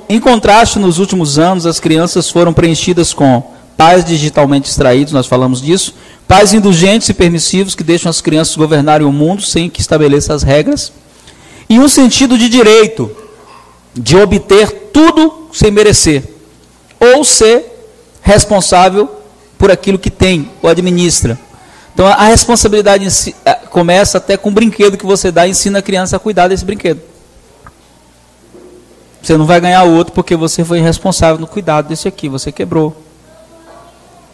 em contraste, nos últimos anos, as crianças foram preenchidas com pais digitalmente distraídos, nós falamos disso, pais indulgentes e permissivos que deixam as crianças governarem o mundo sem que estabeleça as regras, e um sentido de direito, de obter tudo sem merecer, ou ser responsável por aquilo que tem, ou administra. Então a responsabilidade começa até com o brinquedo que você dá e ensina a criança a cuidar desse brinquedo. Você não vai ganhar outro porque você foi responsável no cuidado desse aqui, você quebrou.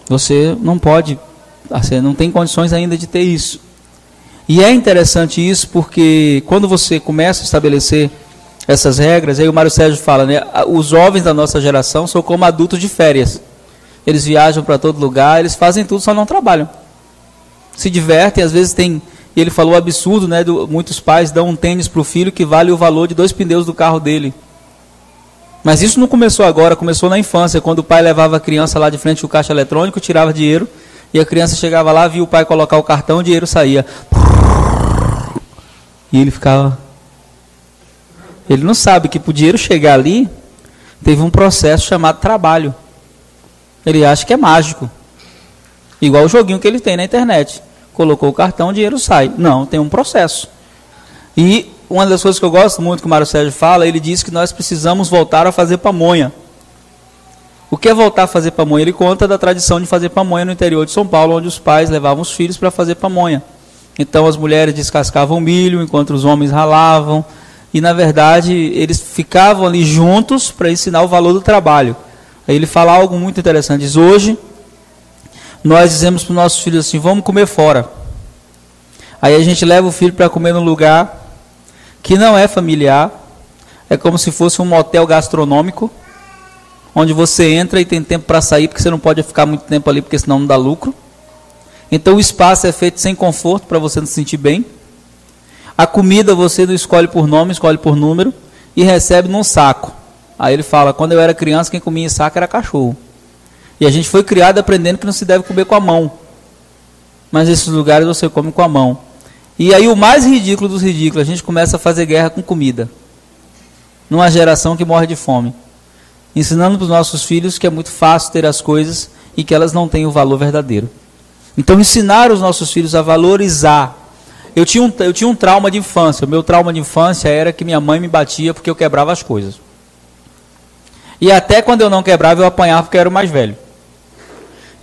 Você não pode, você não tem condições ainda de ter isso. E é interessante isso porque quando você começa a estabelecer essas regras, aí o Mário Sérgio fala, né, os jovens da nossa geração são como adultos de férias. Eles viajam para todo lugar, eles fazem tudo, só não trabalham. Se divertem, às vezes tem, e ele falou o absurdo, né, muitos pais dão um tênis para o filho que vale o valor de 2 pneus do carro dele. Mas isso não começou agora, começou na infância, quando o pai levava a criança lá de frente ao caixa eletrônico, tirava dinheiro, e a criança chegava lá, via o pai colocar o cartão, o dinheiro saía. E ele ficava... Ele não sabe que para o dinheiro chegar ali, teve um processo chamado trabalho. Ele acha que é mágico. Igual o joguinho que ele tem na internet. Colocou o cartão, o dinheiro sai. Não, tem um processo. E uma das coisas que eu gosto muito que o Mário Sérgio fala, ele diz que nós precisamos voltar a fazer pamonha. O que é voltar a fazer pamonha? Ele conta da tradição de fazer pamonha no interior de São Paulo, onde os pais levavam os filhos para fazer pamonha. Então as mulheres descascavam milho, enquanto os homens ralavam. E na verdade eles ficavam ali juntos para ensinar o valor do trabalho. Aí ele fala algo muito interessante. Diz, hoje nós dizemos para os nossos filhos assim, vamos comer fora. Aí a gente leva o filho para comer num lugar que não é familiar, é como se fosse um motel gastronômico, onde você entra e tem tempo para sair, porque você não pode ficar muito tempo ali, porque senão não dá lucro. Então o espaço é feito sem conforto, para você não se sentir bem. A comida você não escolhe por nome, escolhe por número, e recebe num saco. Aí ele fala, quando eu era criança, quem comia em saco era cachorro. E a gente foi criado aprendendo que não se deve comer com a mão. Mas nesses lugares você come com a mão. E aí o mais ridículo dos ridículos, a gente começa a fazer guerra com comida. Numa geração que morre de fome. Ensinando para os nossos filhos que é muito fácil ter as coisas e que elas não têm o valor verdadeiro. Então ensinar os nossos filhos a valorizar. Eu tinha um trauma de infância. O meu trauma de infância era que minha mãe me batia porque eu quebrava as coisas. E até quando eu não quebrava, eu apanhava porque eu era o mais velho.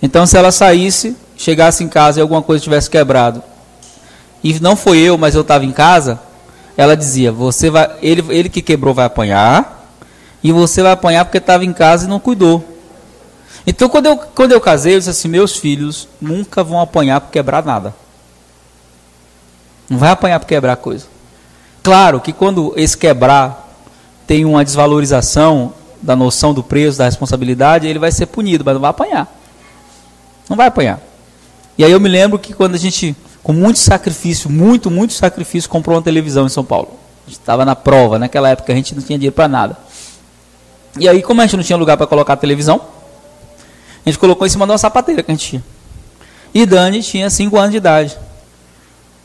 Então se ela saísse, chegasse em casa e alguma coisa tivesse quebrado, e não foi eu, mas eu estava em casa, ela dizia, você vai, ele que quebrou vai apanhar, e você vai apanhar porque estava em casa e não cuidou. Então quando eu casei, eu disse assim, meus filhos nunca vão apanhar por quebrar nada. Não vai apanhar por quebrar coisa. Claro que quando esse quebrar tem uma desvalorização da noção do preço, da responsabilidade, ele vai ser punido, mas não vai apanhar. Não vai apanhar. E aí eu me lembro que quando a gente, com muito sacrifício, muito sacrifício, comprou uma televisão em São Paulo. A gente estava na prova, naquela época a gente não tinha dinheiro para nada. E aí, como a gente não tinha lugar para colocar a televisão, a gente colocou em cima de uma sapateira que a gente tinha. E Dani tinha 5 anos de idade.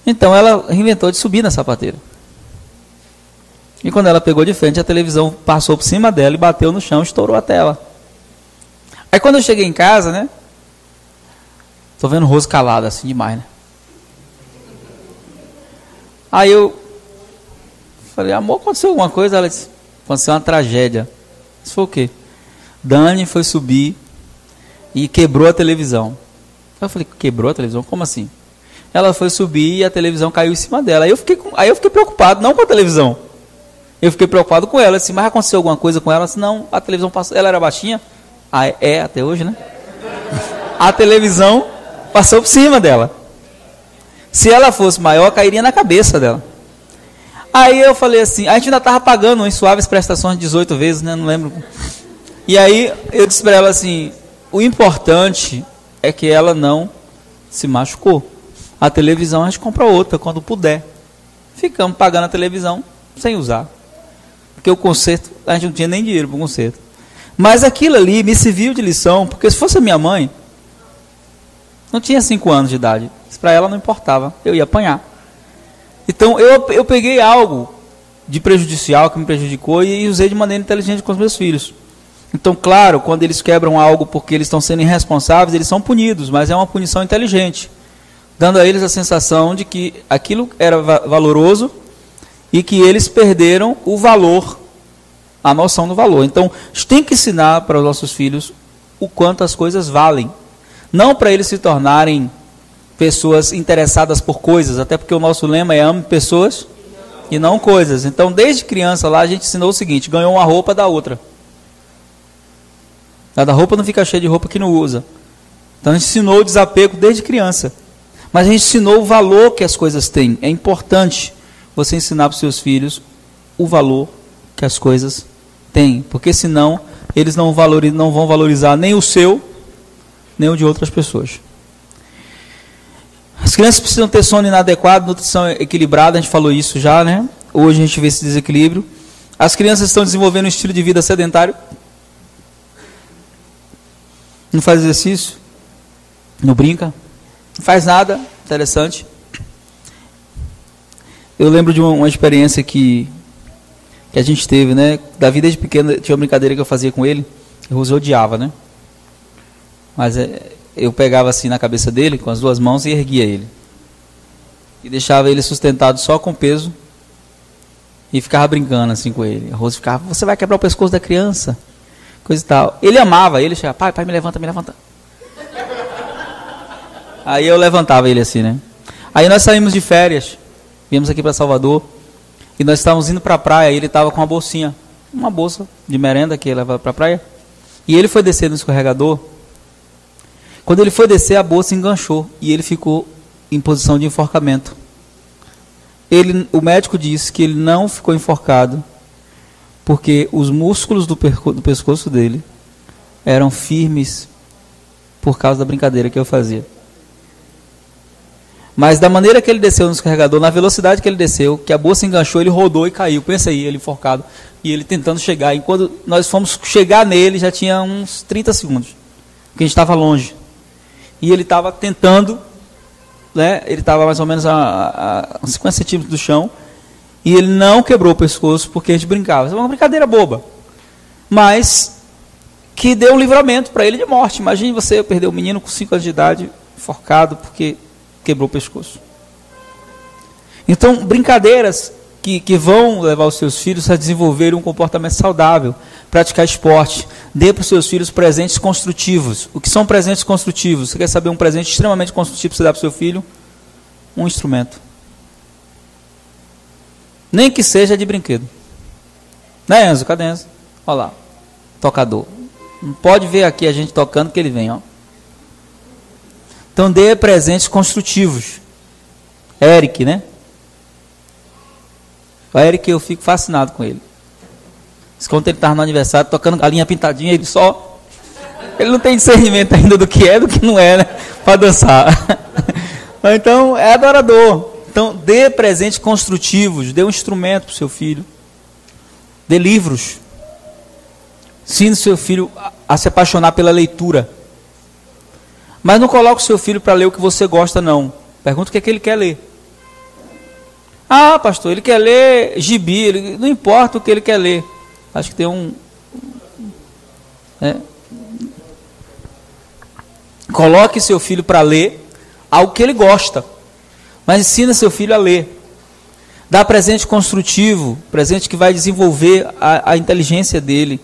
Então ela inventou de subir na sapateira. E quando ela pegou de frente, a televisão passou por cima dela e bateu no chão, estourou a tela. Aí quando eu cheguei em casa, né? Tô vendo o rosto calado assim demais, né? Aí eu falei, amor, aconteceu alguma coisa? Ela disse, aconteceu uma tragédia. Isso foi o quê? Dani foi subir e quebrou a televisão. Eu falei, quebrou a televisão? Como assim? Ela foi subir e a televisão caiu em cima dela. Aí eu fiquei preocupado, não com a televisão. Eu fiquei preocupado com ela. Disse, mas aconteceu alguma coisa com ela? Disse, não, a televisão passou. Ela era baixinha? Ah, é, até hoje, né? A televisão passou por cima dela. Se ela fosse maior, cairia na cabeça dela. Aí eu falei assim, a gente ainda estava pagando em suaves prestações 18 vezes, né? Não lembro. E aí eu disse para ela assim, o importante é que ela não se machucou. A televisão a gente compra outra quando puder. Ficamos pagando a televisão sem usar. Porque o conserto, a gente não tinha nem dinheiro para o conserto. Mas aquilo ali me serviu de lição, porque se fosse a minha mãe, não tinha 5 anos de idade. Para ela não importava, eu ia apanhar. Então eu peguei algo de prejudicial que me prejudicou e usei de maneira inteligente com os meus filhos. Então, claro, quando eles quebram algo porque eles estão sendo irresponsáveis, eles são punidos, mas é uma punição inteligente, dando a eles a sensação de que aquilo era valoroso e que eles perderam o valor, a noção do valor. Então, a gente tem que ensinar para os nossos filhos o quanto as coisas valem. Não para eles se tornarem pessoas interessadas por coisas, até porque o nosso lema é ame pessoas e não coisas. Então, desde criança lá, a gente ensinou o seguinte: ganhou uma roupa, dá outra. Cada roupa não fica cheia de roupa que não usa. Então, a gente ensinou o desapego desde criança. Mas a gente ensinou o valor que as coisas têm. É importante você ensinar para os seus filhos o valor que as coisas têm. Porque senão, eles não vão valorizar nem o seu, nem o de outras pessoas. As crianças precisam ter sono inadequado, nutrição equilibrada, a gente falou isso já, né? Hoje a gente vê esse desequilíbrio. As crianças estão desenvolvendo um estilo de vida sedentário. Não faz exercício, não brinca, não faz nada interessante. Eu lembro de uma experiência que a gente teve, né? Davi, desde pequeno, tinha uma brincadeira que eu fazia com ele. O Rose odiava, né? Mas eu pegava assim na cabeça dele, com as duas mãos, e erguia ele. E deixava ele sustentado só com peso. E ficava brincando assim com ele. A Rose ficava: você vai quebrar o pescoço da criança? Coisa e tal. Ele amava, ele chegava: pai, me levanta, me levanta. Aí eu levantava ele assim, né? Aí nós saímos de férias, viemos aqui para Salvador, e nós estávamos indo para a praia, e ele estava com uma bolsinha, uma bolsa de merenda que ele levava para a praia, e ele foi descer no escorregador. Quando ele foi descer, a bolsa enganchou, e ele ficou em posição de enforcamento. O médico disse que ele não ficou enforcado, porque os músculos do pescoço dele eram firmes por causa da brincadeira que eu fazia. Mas da maneira que ele desceu no escorregador, na velocidade que ele desceu, que a bolsa enganchou, ele rodou e caiu. Pensa aí, ele enforcado, e ele tentando chegar. E quando nós fomos chegar nele, já tinha uns 30 segundos, porque a gente estava longe. E ele estava tentando, né, ele estava mais ou menos a 50 centímetros do chão, e ele não quebrou o pescoço porque a gente brincava. Isso é uma brincadeira boba, mas que deu um livramento para ele de morte. Imagine você perder um menino com 5 anos de idade, enforcado porque quebrou o pescoço. Então, brincadeiras que vão levar os seus filhos a desenvolver um comportamento saudável, praticar esporte. Dê para os seus filhos presentes construtivos. O que são presentes construtivos? Você quer saber um presente extremamente construtivo que você dá para o seu filho? Um instrumento. Nem que seja de brinquedo. Né, Enzo? Cadê Enzo? Olha lá. Tocador. Não pode ver aqui a gente tocando que ele vem, ó. Então dê presentes construtivos. Eric, né? O Eric, eu fico fascinado com ele. Quando ele estava no aniversário, tocando galinha pintadinha, ele não tem discernimento ainda do que é, do que não é, né? Para dançar. Então, é adorador. Então, dê presentes construtivos, dê um instrumento para o seu filho. Dê livros. Ensine o seu filho a se apaixonar pela leitura. Mas não coloque o seu filho para ler o que você gosta, não. Pergunta o que é que ele quer ler. Ah, pastor, ele quer ler gibi, não importa o que ele quer ler. Acho que tem Coloque seu filho para ler algo que ele gosta. Mas ensina seu filho a ler. Dá presente construtivo, presente que vai desenvolver a inteligência dele.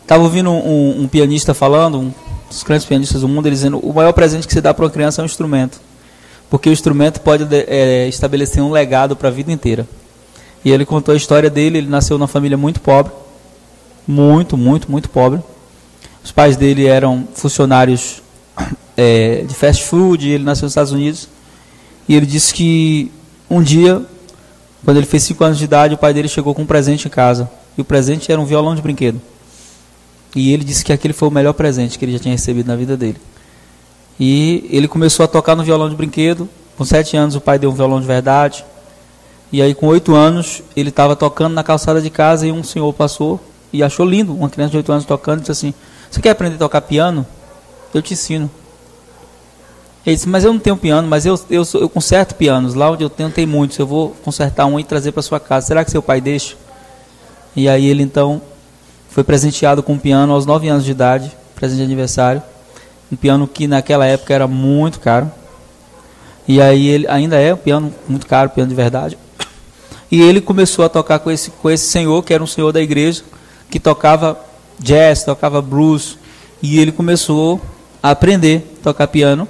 Estava ouvindo um pianista falando, um dos grandes pianistas do mundo, ele dizendo: o maior presente que você dá para uma criança é um instrumento. Porque o instrumento pode estabelecer um legado para a vida inteira. E ele contou a história dele. Ele nasceu numa família muito pobre. Muito, muito, muito pobre. Os pais dele eram funcionários de fast food. Ele nasceu nos Estados Unidos. E ele disse que um dia, quando ele fez 5 anos de idade, o pai dele chegou com um presente em casa. E o presente era um violão de brinquedo. E ele disse que aquele foi o melhor presente que ele já tinha recebido na vida dele. E ele começou a tocar no violão de brinquedo. Com 7 anos o pai deu um violão de verdade. E aí com 8 anos ele estava tocando na calçada de casa e um senhor passou e achou lindo uma criança de 8 anos tocando e disse assim: você quer aprender a tocar piano? Eu te ensino. Ele disse, mas eu não tenho piano, mas eu conserto pianos. Lá onde eu tenho, tem muitos. Eu vou consertar um e trazer para sua casa. Será que seu pai deixa? E aí ele então foi presenteado com um piano aos 9 anos de idade, presente de aniversário. Um piano que naquela época era muito caro. E aí ele ainda é um piano muito caro, piano de verdade. E ele começou a tocar com esse senhor, que era um senhor da igreja, que tocava jazz, tocava blues. E ele começou a aprender a tocar piano.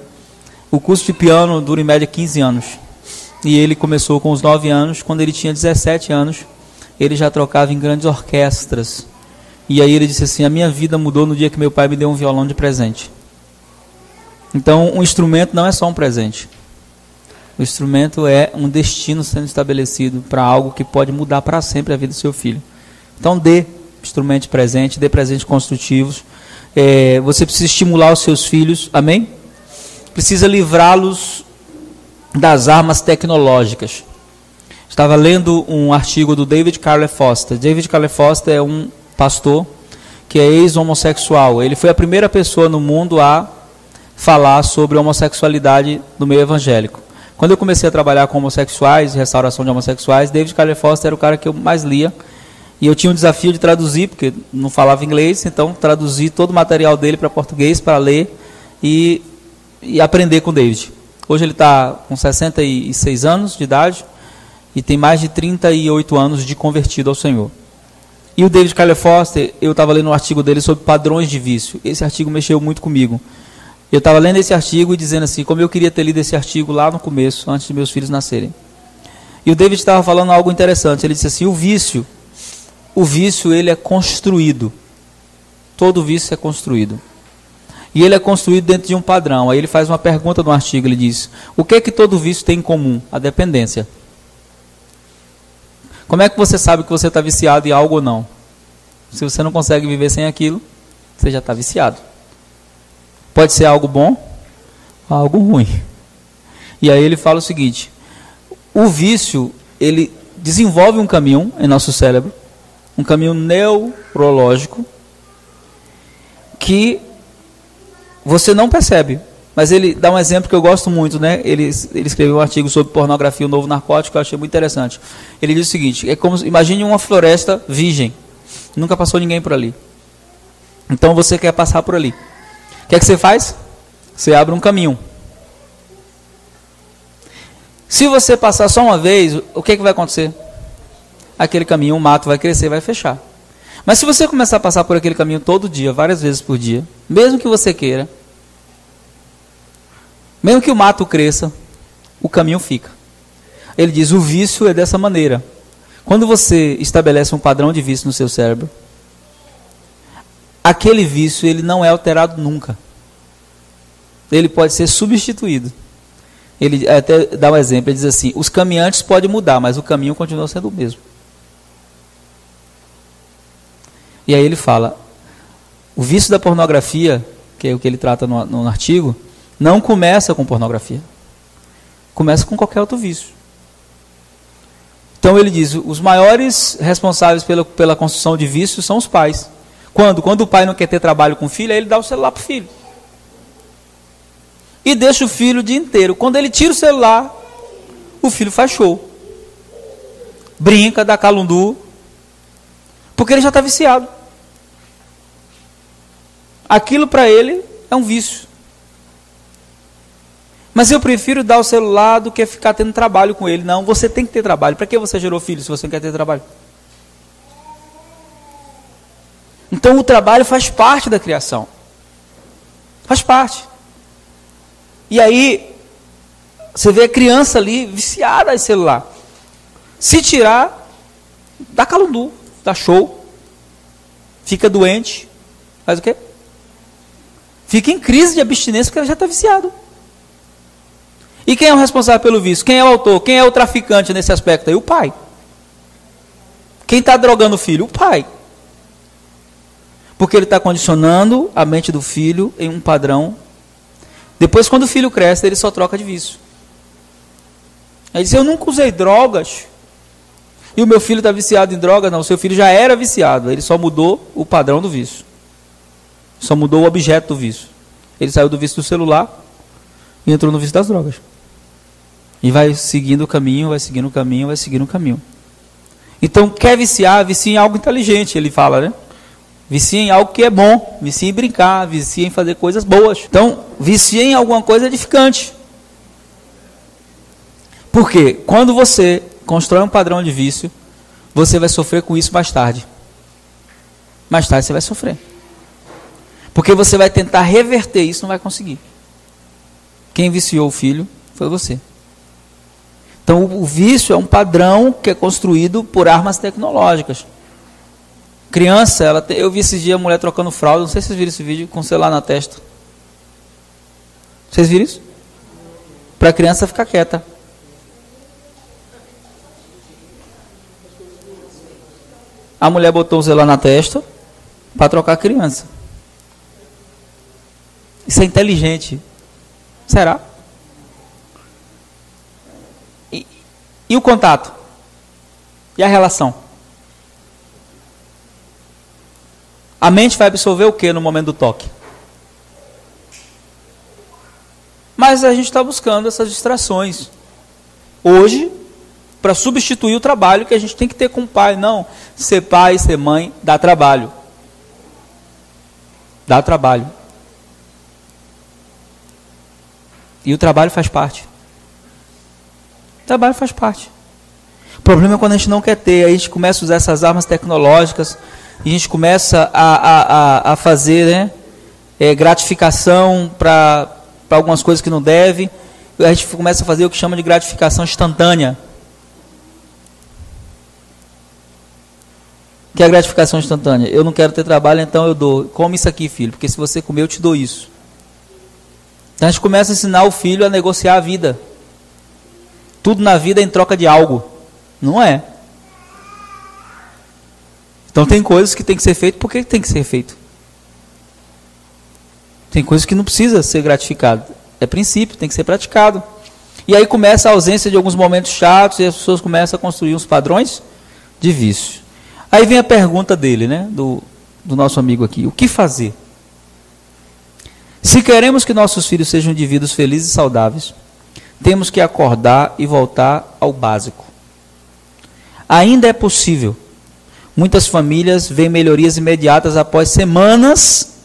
O curso de piano dura em média 15 anos. E ele começou com os 9 anos. Quando ele tinha 17 anos, ele já tocava em grandes orquestras. E aí ele disse assim, a minha vida mudou no dia que meu pai me deu um violão de presente. Então, um instrumento não é só um presente. O instrumento é um destino sendo estabelecido para algo que pode mudar para sempre a vida do seu filho. Então, dê instrumento de presente, dê presentes construtivos. Você precisa estimular os seus filhos, amém? Precisa livrá-los das armas tecnológicas. Estava lendo um artigo do David Carler Foster. David Carler Foster é um pastor que é ex-homossexual. Ele foi a primeira pessoa no mundo a falar sobre homossexualidade no meio evangélico. Quando eu comecei a trabalhar com homossexuais, restauração de homossexuais, David Carler Foster era o cara que eu mais lia. E eu tinha um desafio de traduzir, porque não falava inglês, então traduzi todo o material dele para português, para ler e aprender com o David. Hoje ele está com 66 anos de idade e tem mais de 38 anos de convertido ao Senhor. E o David Carler Foster, eu estava lendo um artigo dele sobre padrões de vício. Esse artigo mexeu muito comigo. Eu estava lendo esse artigo e dizendo assim, como eu queria ter lido esse artigo lá no começo, antes de meus filhos nascerem. E o David estava falando algo interessante. Ele disse assim, o vício ele é construído. Todo vício é construído. E ele é construído dentro de um padrão. Aí ele faz uma pergunta no artigo, ele diz, o que é que todo vício tem em comum? A dependência. Como é que você sabe que você está viciado em algo ou não? Se você não consegue viver sem aquilo, você já está viciado. Pode ser algo bom ou algo ruim. E aí ele fala o seguinte, o vício, ele desenvolve um caminho em nosso cérebro, um caminho neurológico, que você não percebe. Mas ele dá um exemplo que eu gosto muito, né? Ele escreveu um artigo sobre pornografia, o novo narcótico, que eu achei muito interessante. Ele diz o seguinte, imagine uma floresta virgem, nunca passou ninguém por ali. Então você quer passar por ali. O que é que você faz? Você abre um caminho. Se você passar só uma vez, o que é que vai acontecer? Aquele caminho, o mato vai crescer, vai fechar. Mas se você começar a passar por aquele caminho todo dia, várias vezes por dia, mesmo que você queira, mesmo que o mato cresça, o caminho fica. Ele diz, o vício é dessa maneira. Quando você estabelece um padrão de vício no seu cérebro, aquele vício ele não é alterado nunca. Ele pode ser substituído. Ele até dá um exemplo, ele diz assim, os caminhantes podem mudar, mas o caminho continua sendo o mesmo. E aí ele fala, o vício da pornografia, que é o que ele trata no artigo, não começa com pornografia. Começa com qualquer outro vício. Então ele diz, os maiores responsáveis pela construção de vícios são os pais. Quando o pai não quer ter trabalho com o filho, aí ele dá o celular para o filho. E deixa o filho o dia inteiro. Quando ele tira o celular, o filho faz show. Brinca, dá calundu. Porque ele já está viciado. Aquilo para ele é um vício. Mas eu prefiro dar o celular do que ficar tendo trabalho com ele. Não, você tem que ter trabalho. Para que você gerou filho se você não quer ter trabalho? Então o trabalho faz parte da criação. Faz parte. E aí, você vê a criança ali viciada em celular. Se tirar, dá calundu, dá show. Fica doente. Faz o quê? Fica em crise de abstinência porque ela já está viciado. E quem é o responsável pelo vício? Quem é o autor? Quem é o traficante nesse aspecto aí? O pai. Quem está drogando o filho? O pai. Porque ele está condicionando a mente do filho em um padrão. Depois, quando o filho cresce, ele só troca de vício. Ele diz, eu nunca usei drogas. E o meu filho está viciado em drogas? Não, o seu filho já era viciado. Ele só mudou o padrão do vício. Só mudou o objeto do vício. Ele saiu do vício do celular e entrou no vício das drogas. E vai seguindo o caminho, vai seguindo o caminho, vai seguindo o caminho. Então, quer viciar, vicia em algo inteligente, ele fala, né? Vicia em algo que é bom, vicia em brincar, vicia em fazer coisas boas. Então, vicia em alguma coisa edificante. Por quê? Quando você constrói um padrão de vício, você vai sofrer com isso mais tarde. Mais tarde você vai sofrer. Porque você vai tentar reverter isso, não vai conseguir. Quem viciou o filho foi você. Então, o vício é um padrão que é construído por armas tecnológicas. Criança, eu vi esses dias a mulher trocando fralda, não sei se vocês viram esse vídeo, com o celular na testa. Vocês viram isso? Para a criança ficar quieta. A mulher botou o celular na testa para trocar a criança. Isso é inteligente. Será? E o contato? E a relação? A mente vai absorver o que no momento do toque? Mas a gente está buscando essas distrações. Hoje, para substituir o trabalho que a gente tem que ter com o pai. Não, ser pai, ser mãe, dá trabalho. Dá trabalho. E o trabalho faz parte. O trabalho faz parte. O problema é quando a gente não quer ter, aí a gente começa a usar essas armas tecnológicas, e a gente começa a fazer, né, gratificação para algumas coisas que não deve, e a gente começa a fazer o que chama de gratificação instantânea. O que é a gratificação instantânea? Eu não quero ter trabalho, então eu dou. Come isso aqui, filho, porque se você comer, eu te dou isso. Então a gente começa a ensinar o filho a negociar a vida. Tudo na vida é em troca de algo. Não é. Então tem coisas que tem que ser feito porque tem que ser feito. Tem coisas que não precisa ser gratificado. É princípio, tem que ser praticado. E aí começa a ausência de alguns momentos chatos e as pessoas começam a construir uns padrões de vício. Aí vem a pergunta dele, né, do nosso amigo aqui. O que fazer? Se queremos que nossos filhos sejam indivíduos felizes e saudáveis, temos que acordar e voltar ao básico. Ainda é possível. Muitas famílias veem melhorias imediatas após semanas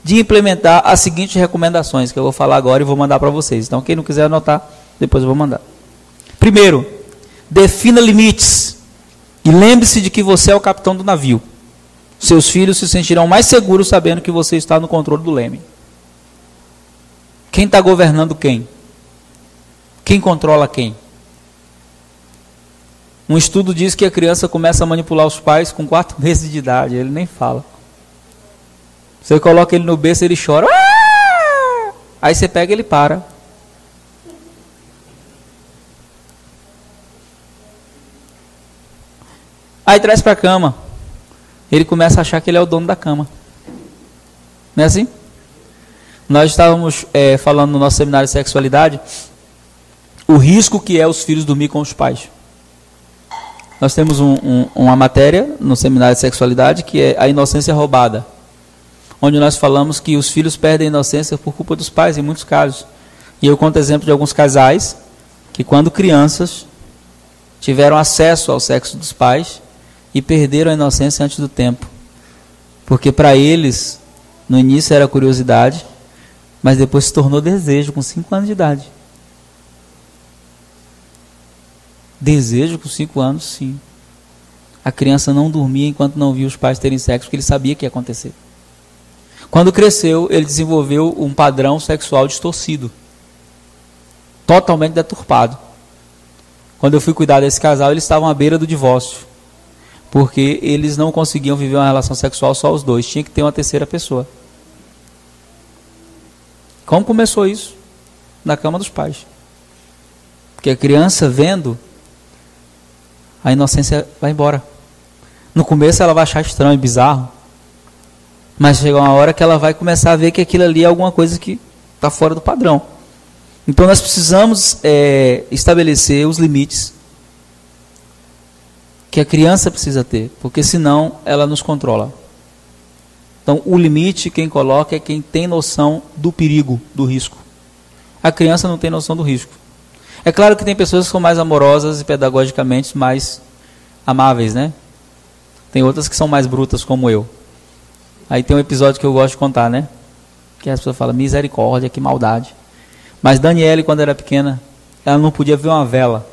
de implementar as seguintes recomendações, que eu vou falar agora e vou mandar para vocês. Então, quem não quiser anotar, depois eu vou mandar. Primeiro, defina limites. E lembre-se de que você é o capitão do navio. Seus filhos se sentirão mais seguros sabendo que você está no controle do leme. Quem está governando quem? Quem controla quem? Um estudo diz que a criança começa a manipular os pais com 4 meses de idade. Ele nem fala. Você coloca ele no berço, ele chora. Ah! Aí você pega e ele para. Aí traz para a cama. Ele começa a achar que ele é o dono da cama. Não é assim? Nós estávamos falando no nosso seminário de sexualidade o risco que é os filhos dormir com os pais. Nós temos uma matéria no seminário de sexualidade que é a inocência roubada, onde nós falamos que os filhos perdem a inocência por culpa dos pais, em muitos casos. E eu conto exemplo de alguns casais que, quando crianças, tiveram acesso ao sexo dos pais e perderam a inocência antes do tempo. Porque para eles, no início era curiosidade, mas depois se tornou desejo com 5 anos de idade. Desejo com 5 anos, sim. A criança não dormia enquanto não via os pais terem sexo, porque ele sabia que ia acontecer. Quando cresceu, ele desenvolveu um padrão sexual distorcido, totalmente deturpado. Quando eu fui cuidar desse casal, eles estavam à beira do divórcio, porque eles não conseguiam viver uma relação sexual só os dois, tinha que ter uma terceira pessoa. Como começou isso? Na cama dos pais. Porque a criança vendo, a inocência vai embora. No começo ela vai achar estranho, bizarro, mas chega uma hora que ela vai começar a ver que aquilo ali é alguma coisa que está fora do padrão. Então nós precisamos estabelecer os limites que a criança precisa ter, porque senão ela nos controla. Então o limite quem coloca é quem tem noção do perigo, do risco. A criança não tem noção do risco. É claro que tem pessoas que são mais amorosas e pedagogicamente mais amáveis, né? Tem outras que são mais brutas, como eu. Aí tem um episódio que eu gosto de contar, né? Que as pessoas falam, misericórdia, que maldade. Mas Daniele, quando era pequena, ela não podia ver uma vela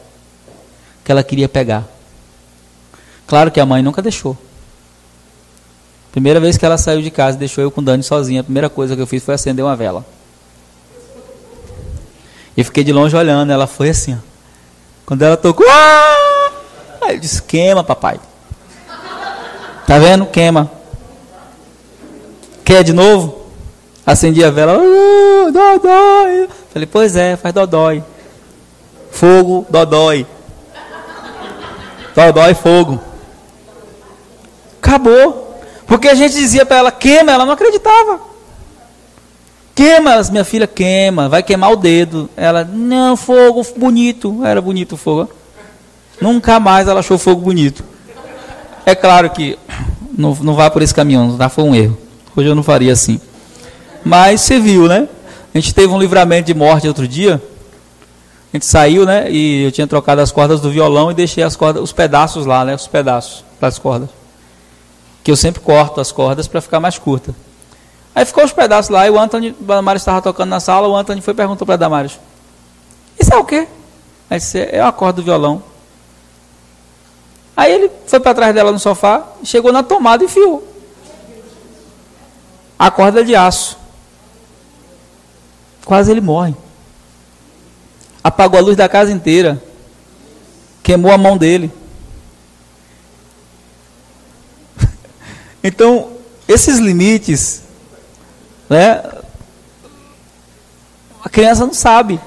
que ela queria pegar. Claro que a mãe nunca deixou. Primeira vez que ela saiu de casa e deixou eu com Dani sozinha, a primeira coisa que eu fiz foi acender uma vela. E fiquei de longe olhando, ela foi assim, ó. Quando ela tocou, aí eu disse, queima, papai. Tá vendo? Queima. Quer de novo? Acendi a vela, dodói. Falei, pois é, faz dodói. Fogo, dodói. Dodói, fogo. Acabou. Porque a gente dizia para ela, queima, ela não acreditava. Queima, minha filha, queima, vai queimar o dedo. Ela, não, fogo, bonito. Era bonito o fogo. Nunca mais ela achou fogo bonito. É claro que não vai por esse caminho, não foi um erro. Hoje eu não faria assim. Mas você viu, né? A gente teve um livramento de morte outro dia. A gente saiu, né? E eu tinha trocado as cordas do violão e deixei as cordas, os pedaços lá, né? Os pedaços das cordas. Que eu sempre corto as cordas para ficar mais curta. Aí ficou os pedaços lá e o Anthony, a Damares estava tocando na sala, o Anthony foi e perguntou para a Damares, isso é o quê? Aí disse, é a corda do violão. Aí ele foi para trás dela no sofá, chegou na tomada e enfiou. A corda é de aço. Quase ele morre. Apagou a luz da casa inteira. Queimou a mão dele. Então, esses limites, né, a criança não sabe.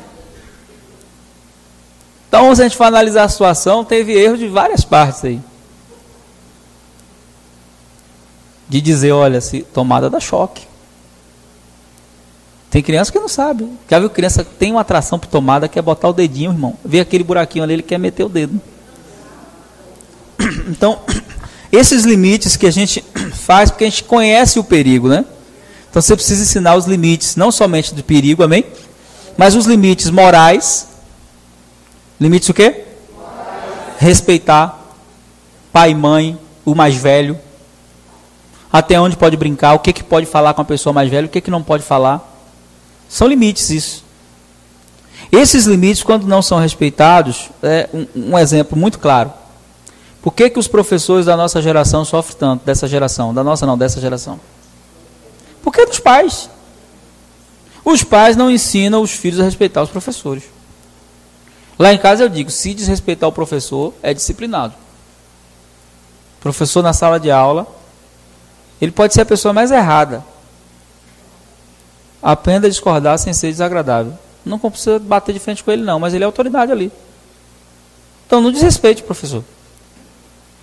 Então, se a gente for analisar a situação, teve erro de várias partes aí. De dizer, olha, se tomada dá choque. Tem criança que não sabe. Já viu criança que tem uma atração por tomada, quer botar o dedinho, irmão. Vê aquele buraquinho ali, ele quer meter o dedo. Então, esses limites que a gente faz, porque a gente conhece o perigo, né? Então você precisa ensinar os limites, não somente do perigo, amém? Mas os limites morais. Limites o quê? Respeitar pai e mãe, o mais velho. Até onde pode brincar, o que pode falar com a pessoa mais velha, o que não pode falar. São limites isso. Esses limites, quando não são respeitados, é um exemplo muito claro. Por que os professores da nossa geração sofrem tanto? Dessa geração, da nossa não, dessa geração. Porque é dos pais. Os pais não ensinam os filhos a respeitar os professores. Lá em casa eu digo, se desrespeitar o professor, é disciplinado. O professor na sala de aula, ele pode ser a pessoa mais errada. Aprenda a discordar sem ser desagradável. Não precisa bater de frente com ele não, mas ele é autoridade ali. Então não desrespeite o professor.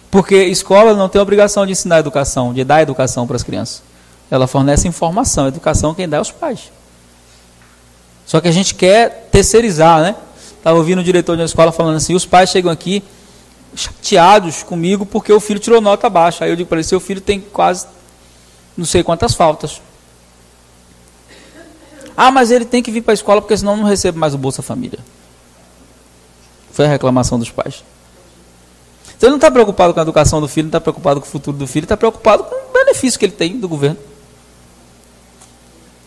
Porque a escola não tem a obrigação de ensinar educação, de dar educação para as crianças. Ela fornece informação, educação quem dá é os pais. Só que a gente quer terceirizar, né? Estava ouvindo o diretor de uma escola falando assim, os pais chegam aqui chateados comigo porque o filho tirou nota baixa. Aí eu digo para ele, seu filho tem quase não sei quantas faltas. Ah, mas ele tem que vir para a escola porque senão não recebe mais o Bolsa Família. Foi a reclamação dos pais. Então ele não está preocupado com a educação do filho, não está preocupado com o futuro do filho, está preocupado com o benefício que ele tem do governo.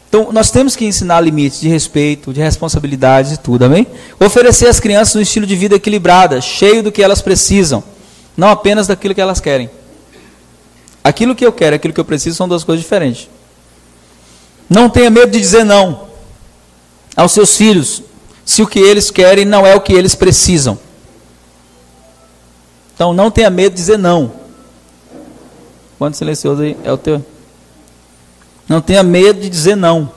Então nós temos que ensinar limites de respeito, de responsabilidades e tudo, amém? Oferecer às crianças um estilo de vida equilibrado, cheio do que elas precisam, não apenas daquilo que elas querem. Aquilo que eu quero e aquilo que eu preciso são duas coisas diferentes. Não tenha medo de dizer não aos seus filhos, se o que eles querem não é o que eles precisam. Então não tenha medo de dizer não. Quanto silencioso aí é o teu? Não tenha medo de dizer não.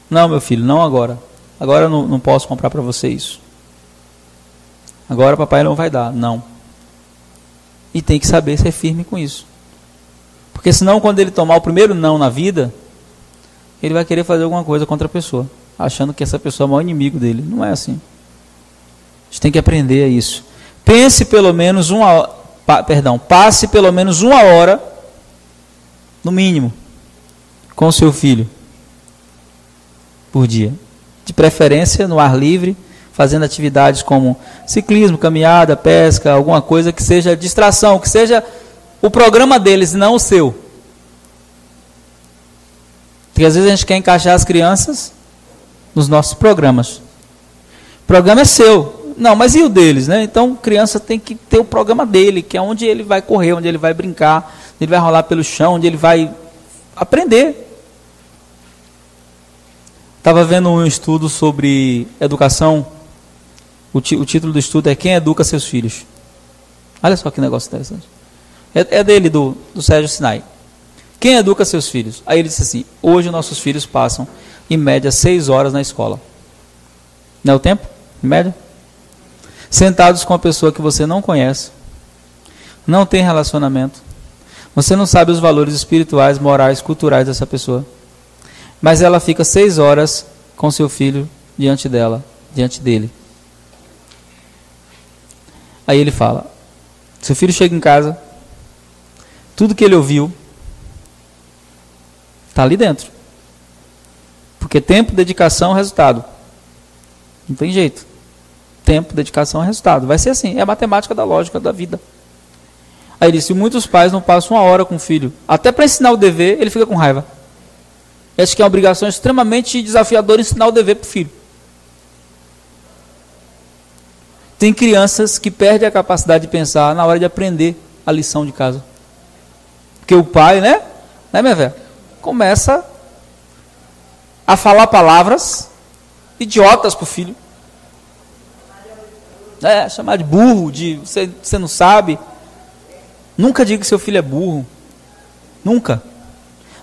Não, meu filho, não agora. Agora eu não posso comprar para você isso. Agora papai não vai dar. Não. E tem que saber ser firme com isso. Porque senão quando ele tomar o primeiro não na vida, ele vai querer fazer alguma coisa contra a pessoa, achando que essa pessoa é o maior inimigo dele. Não é assim. A gente tem que aprender a isso. Passe pelo menos uma hora, no mínimo, com o seu filho, por dia. de preferência no ar livre, fazendo atividades como ciclismo, caminhada, pesca, alguma coisa que seja distração, que seja o programa deles, não o seu. Porque às vezes a gente quer encaixar as crianças nos nossos programas. O programa é seu. Não, mas e o deles, né? Então, criança tem que ter o programa dele, que é onde ele vai correr, onde ele vai brincar, onde ele vai rolar pelo chão, onde ele vai aprender. Estava vendo um estudo sobre educação. O título do estudo é Quem Educa Seus Filhos? Olha só que negócio interessante. É dele, do Sérgio Sinai. Quem educa seus filhos? Aí ele disse assim: hoje nossos filhos passam, em média, 6 horas na escola. Não é o tempo? Em média? Sentados com uma pessoa que você não conhece, não tem relacionamento, você não sabe os valores espirituais, morais, culturais dessa pessoa, mas ela fica 6 horas com seu filho diante dele. Aí ele fala: seu filho chega em casa, tudo que ele ouviu está ali dentro. Porque tempo, dedicação, resultado. Não tem jeito. Tempo, dedicação, resultado. Vai ser assim. É a matemática da lógica da vida. Aí ele disse: muitos pais não passam 1 hora com o filho. Até para ensinar o dever, ele fica com raiva. Acho que é uma obrigação extremamente desafiadora ensinar o dever para o filho. Tem crianças que perdem a capacidade de pensar na hora de aprender a lição de casa. Porque o pai, né, minha velha, começa a falar palavras idiotas para o filho. Chamar de burro, de você não sabe. Nunca diga que seu filho é burro. Nunca.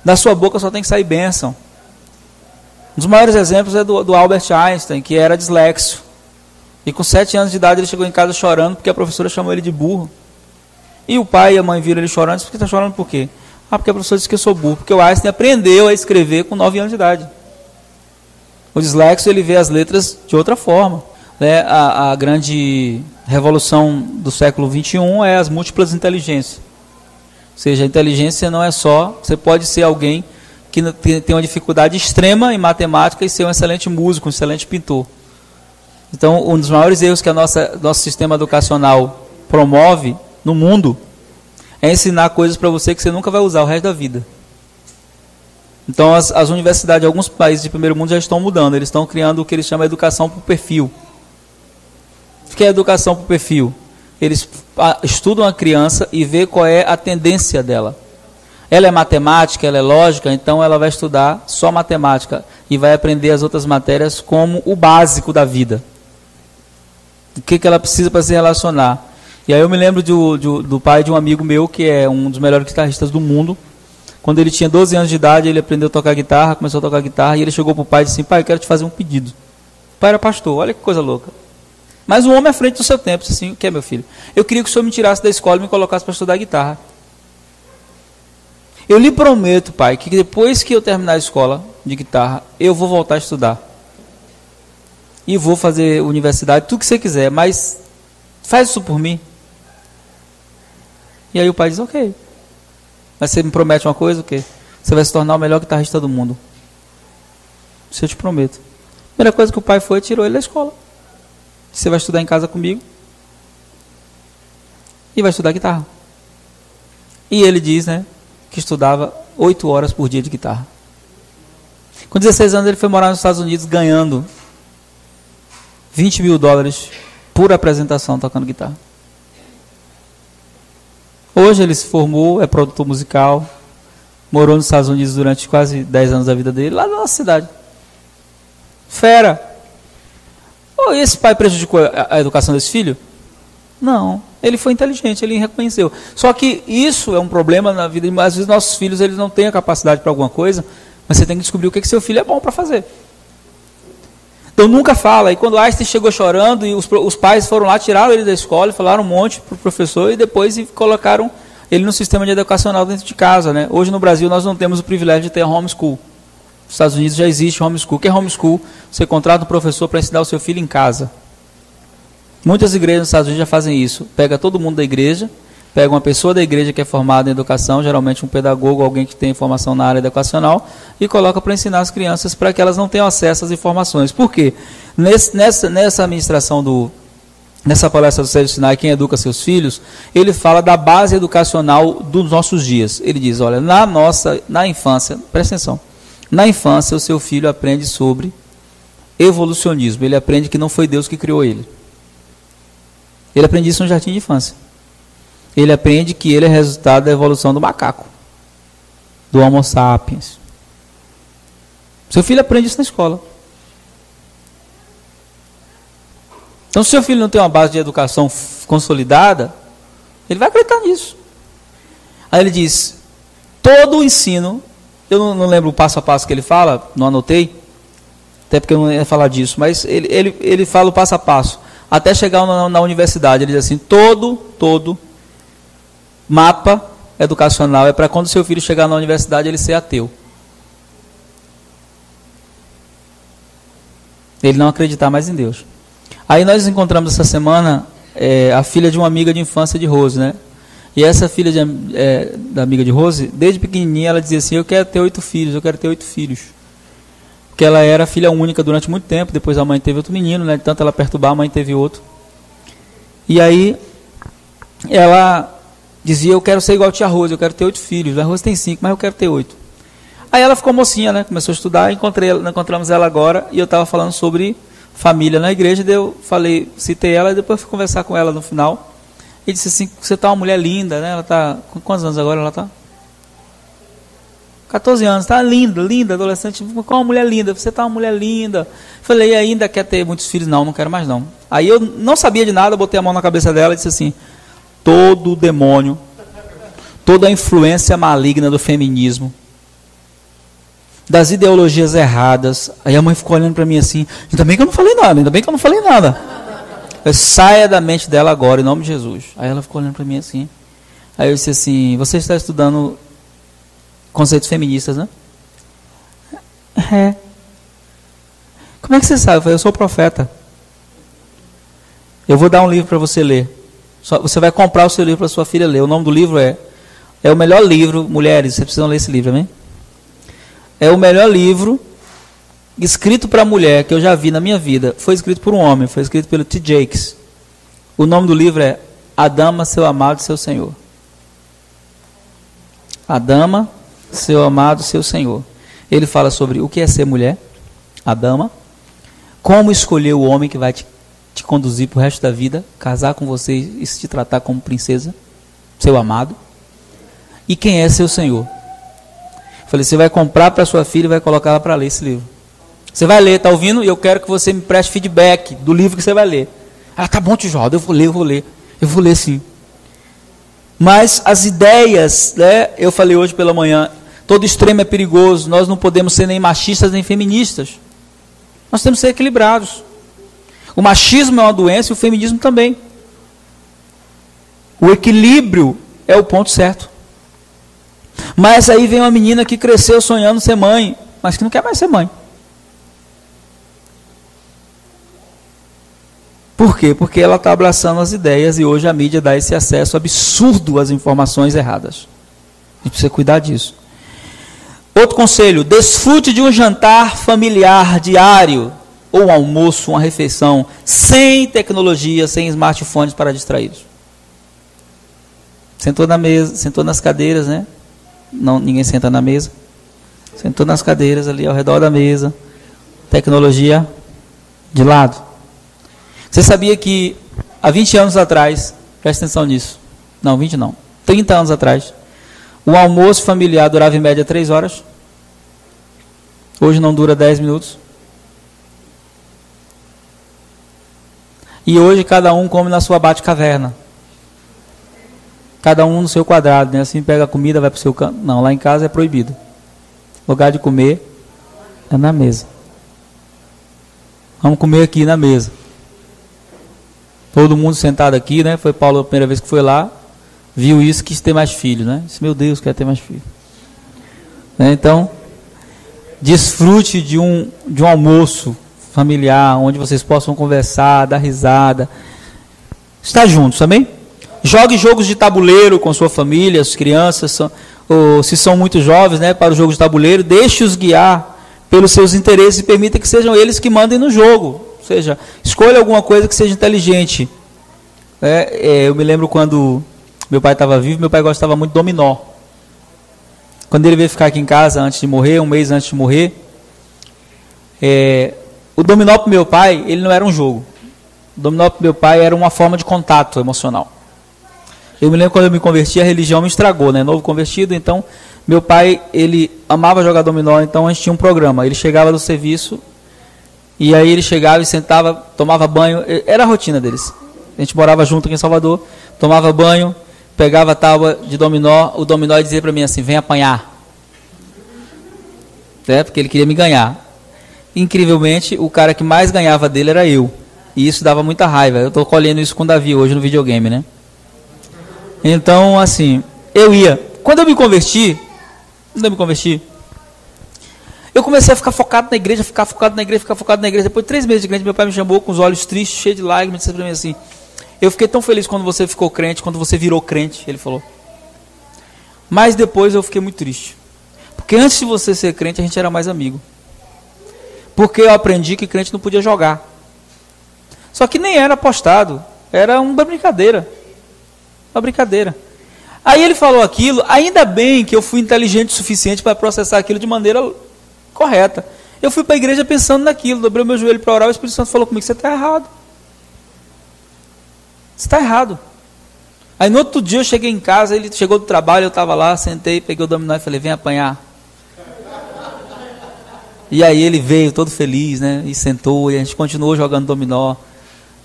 Da sua boca só tem que sair bênção. Um dos maiores exemplos é do Albert Einstein, que era dislexo. E com 7 anos de idade ele chegou em casa chorando porque a professora chamou ele de burro. E o pai e a mãe viram ele chorando. Por que está chorando por quê? Porque a professora disse que eu sou burro. Porque o Einstein aprendeu a escrever com 9 anos de idade. O dislexo, ele vê as letras de outra forma. A grande revolução do século XXI é as múltiplas inteligências. Ou seja, a inteligência não é só... Você pode ser alguém que tem uma dificuldade extrema em matemática e ser um excelente músico, um excelente pintor. Então, um dos maiores erros que nosso sistema educacional promove no mundo é ensinar coisas para você que você nunca vai usar o resto da vida. Então, as universidades de alguns países de primeiro mundo já estão mudando. Eles estão criando o que eles chamam de educação por perfil. O que é educação por perfil? Eles estudam a criança e vê qual é a tendência dela. Ela é matemática, ela é lógica, então ela vai estudar só matemática e vai aprender as outras matérias como o básico da vida. O que ela precisa para se relacionar. E aí eu me lembro do pai de um amigo meu, que é um dos melhores guitarristas do mundo. Quando ele tinha 12 anos de idade, ele aprendeu a tocar guitarra, começou a tocar guitarra, e ele chegou para o pai e disse assim: pai, eu quero te fazer um pedido. O pai era pastor, olha que coisa louca. Mas um homem à frente do seu tempo, disse assim: o que é, meu filho? Eu queria que o senhor me tirasse da escola e me colocasse para estudar guitarra. Eu lhe prometo, pai, que depois que eu terminar a escola de guitarra, eu vou voltar a estudar. E vou fazer universidade, tudo que você quiser, mas faz isso por mim. E aí o pai diz: ok. Mas você me promete uma coisa, o quê? Você vai se tornar o melhor guitarrista do mundo. Isso eu te prometo. A primeira coisa que o pai foi, tirou ele da escola. Você vai estudar em casa comigo e vai estudar guitarra. E ele diz, que estudava 8 horas por dia de guitarra. Com 16 anos ele foi morar nos Estados Unidos ganhando $20 mil por apresentação tocando guitarra. Hoje ele se formou, é produtor musical, morou nos Estados Unidos durante quase 10 anos da vida dele, lá na nossa cidade. Fera! E esse pai prejudicou a educação desse filho? Não, ele foi inteligente, ele reconheceu. Só que isso é um problema na vida, às vezes nossos filhos eles não têm a capacidade para alguma coisa, mas você tem que descobrir o que seu filho é bom para fazer. Então nunca fala. E quando Einstein chegou chorando, e os pais foram lá, tiraram ele da escola, falaram um monte para o professor, e depois colocaram ele no sistema de educacional dentro de casa. Hoje no Brasil nós não temos o privilégio de ter homeschool. Nos Estados Unidos já existe homeschool. O que é homeschool? Você contrata um professor para ensinar o seu filho em casa. Muitas igrejas nos Estados Unidos já fazem isso. Pega todo mundo da igreja, Pega uma pessoa da igreja que é formada em educação, geralmente um pedagogo, alguém que tem formação na área educacional, e coloca para ensinar as crianças para que elas não tenham acesso às informações. Por quê? Nessa administração nessa palestra do Sérgio Sinai, Quem Educa Seus Filhos, ele fala da base educacional dos nossos dias. Ele diz, olha, na infância, presta atenção, na infância o seu filho aprende sobre evolucionismo, ele aprende que não foi Deus que criou ele. Ele aprende isso no jardim de infância. Ele aprende que ele é resultado da evolução do macaco, do Homo sapiens. Seu filho aprende isso na escola. Então, se seu filho não tem uma base de educação consolidada, ele vai acreditar nisso. Aí ele diz, todo o ensino, eu não lembro o passo a passo que ele fala, não anotei, até porque eu não ia falar disso, mas ele fala o passo a passo, até chegar na universidade. Ele diz assim, todo mapa educacional é para quando seu filho chegar na universidade ele ser ateu. Ele não acreditar mais em Deus. Aí nós encontramos essa semana a filha de uma amiga de infância de Rose, né? E essa filha da amiga de Rose, desde pequenininha ela dizia assim, eu quero ter 8 filhos, eu quero ter 8 filhos. Porque ela era filha única durante muito tempo, depois a mãe teve outro menino, né? De tanto ela perturbar, a mãe teve outro. E aí ela dizia, eu quero ser igual a tia Rose, eu quero ter 8 filhos. A Rose tem 5, mas eu quero ter 8. Aí ela ficou mocinha, né? Começou a estudar, encontramos ela agora, e eu estava falando sobre família na igreja, daí eu citei ela, e depois fui conversar com ela no final, e disse assim, você está uma mulher linda, né? Ela está, com quantos anos agora ela está? 14 anos, está linda, adolescente, com uma mulher linda, você está uma mulher linda. Falei, e ainda quer ter muitos filhos? Não quero mais não. Aí eu não sabia de nada, botei a mão na cabeça dela e disse assim, todo demônio, toda a influência maligna do feminismo, das ideologias erradas. Aí a mãe ficou olhando para mim assim, ainda bem que eu não falei nada. Saia da mente dela agora, em nome de Jesus. Aí ela ficou olhando para mim assim. Aí eu disse assim, você está estudando conceitos feministas, né? É. Como é que você sabe? Eu falei, eu sou profeta. Eu vou dar um livro para você ler. Você vai comprar o seu livro para sua filha ler. O nome do livro é o melhor livro, mulheres, vocês precisam ler esse livro, amém? É o melhor livro escrito para mulher que eu já vi na minha vida. Foi escrito por um homem, foi escrito pelo T. Jakes. O nome do livro é A Dama, Seu Amado, Seu Senhor. A Dama, Seu Amado, Seu Senhor. Ele fala sobre o que é ser mulher, a dama, como escolher o homem que vai te conduzir para o resto da vida, casar com você e te tratar como princesa, seu amado, e quem é seu Senhor. Falei, você vai comprar para sua filha e vai colocar ela para ler esse livro. Você vai ler, tá ouvindo? E eu quero que você me preste feedback do livro que você vai ler. Ah, tá bom, Tijoaldo, eu vou ler sim. Mas as ideias, né, eu falei hoje pela manhã, todo extremo é perigoso, nós não podemos ser nem machistas nem feministas. Nós temos que ser equilibrados. O machismo é uma doença e o feminismo também. O equilíbrio é o ponto certo. Mas aí vem uma menina que cresceu sonhando ser mãe, mas que não quer mais ser mãe. Por quê? Porque ela está abraçando as ideias e hoje a mídia dá esse acesso absurdo às informações erradas. A gente precisa cuidar disso. Outro conselho, desfrute de um jantar familiar diário, ou um almoço, uma refeição, sem tecnologia, sem smartphones para distraí-los. Sentou na mesa, sentou nas cadeiras, né? Não, ninguém senta na mesa. Sentou nas cadeiras ali ao redor da mesa. Tecnologia de lado. Você sabia que há 20 anos atrás, presta atenção nisso, não, 20 não, 30 anos atrás, o almoço familiar durava em média 3 horas, hoje não dura 10 minutos, e hoje cada um come na sua bate-caverna, cada um no seu quadrado, né? Assim pega a comida, vai para o seu canto, não, lá em casa é proibido, lugar de comer é na mesa, vamos comer aqui na mesa. Todo mundo sentado aqui, né? Foi Paulo a primeira vez que foi lá, viu isso, quis ter mais filho, né? Disse, meu Deus, quer ter mais filho. Né? Então, desfrute de um almoço familiar, onde vocês possam conversar, dar risada, estar juntos, amém? Jogue jogos de tabuleiro com sua família, as crianças, ou se são muito jovens, né, para o jogo de tabuleiro, deixe-os guiar pelos seus interesses e permita que sejam eles que mandem no jogo. Ou seja, escolha alguma coisa que seja inteligente. Eu me lembro quando meu pai estava vivo, meu pai gostava muito de dominó. Quando ele veio ficar aqui em casa antes de morrer, um mês antes de morrer, o dominó para o meu pai, ele não era um jogo. O dominó para o meu pai era uma forma de contato emocional. Eu me lembro quando eu me converti, a religião me estragou, né? Novo convertido, então meu pai, ele amava jogar dominó, então a gente tinha um programa. Ele chegava do serviço e aí ele chegava e sentava, tomava banho, era a rotina deles. A gente morava junto aqui em Salvador, tomava banho, pegava a tábua de dominó, o dominó dizia para mim assim, vem apanhar. Porque ele queria me ganhar. Incrivelmente, o cara que mais ganhava dele era eu. E isso dava muita raiva. Eu estou colhendo isso com o Davi hoje no videogame, né? Então, assim, eu ia. Quando eu me converti, eu comecei a ficar focado na igreja, ficar focado na igreja. Depois de 3 meses de crente, meu pai me chamou com os olhos tristes, cheios de lágrimas, e disse para mim assim, eu fiquei tão feliz quando você ficou crente, quando você virou crente, ele falou. Mas depois eu fiquei muito triste. Porque antes de você ser crente, a gente era mais amigo. Porque eu aprendi que crente não podia jogar. Só que nem era apostado, era uma brincadeira. Uma brincadeira. Aí ele falou aquilo, ainda bem que eu fui inteligente o suficiente para processar aquilo de maneira correta. Eu fui para a igreja pensando naquilo, dobrei o meu joelho para orar, o Espírito Santo falou comigo, você está errado. Você está errado. Aí no outro dia eu cheguei em casa, ele chegou do trabalho, eu estava lá, sentei, peguei o dominó e falei, vem apanhar. E aí ele veio todo feliz, né, e sentou, e a gente continuou jogando dominó.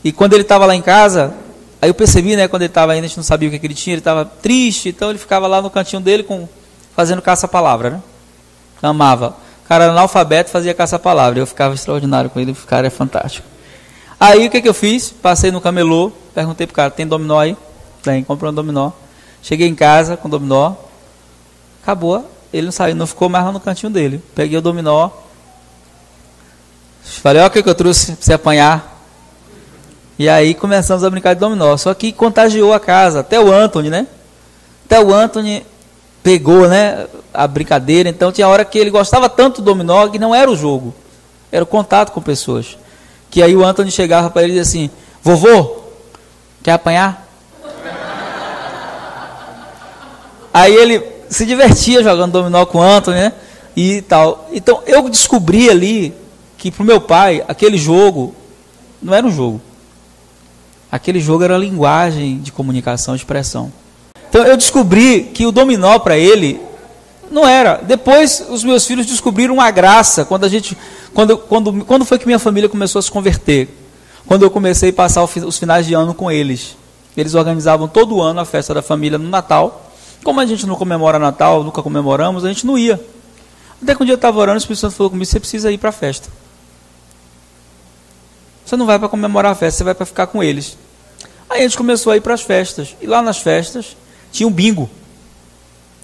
E quando ele estava lá em casa, aí eu percebi, né, quando ele estava ainda, a gente não sabia o que ele tinha, ele estava triste, então ele ficava lá no cantinho dele fazendo caça-palavra, né? Amava. O cara era analfabeto, fazia caça-palavra, eu ficava extraordinário com ele, o cara é fantástico. Aí o que eu fiz? Passei no camelô, perguntei pro cara, tem dominó aí? Tem, comprei um dominó. Cheguei em casa com o dominó, acabou, ele não saiu, não ficou mais lá no cantinho dele. Peguei o dominó, falei, ó, o que eu trouxe pra você apanhar. E aí começamos a brincar de dominó. Só que contagiou a casa. Até o Anthony, né? Até o Anthony pegou, né, a brincadeira. Então tinha hora que ele gostava tanto do dominó que não era o jogo. Era o contato com pessoas. Que aí o Anthony chegava para ele e dizia assim, vovô, quer apanhar? Aí ele se divertia jogando dominó com o Anthony, né? E tal. Então eu descobri ali que para o meu pai, aquele jogo não era um jogo. Aquele jogo era linguagem de comunicação, de expressão. Então eu descobri que o dominó para ele não era. Depois os meus filhos descobriram uma graça quando foi que minha família começou a se converter. Quando eu comecei a passar os finais de ano com eles. Eles organizavam todo ano a festa da família no Natal. Como a gente não comemora Natal, nunca comemoramos, a gente não ia. Até que um dia eu estava orando, o Espírito Santo falou comigo, você precisa ir para a festa. Você não vai para comemorar a festa, você vai para ficar com eles. Aí a gente começou a ir para as festas. E lá nas festas tinha um bingo.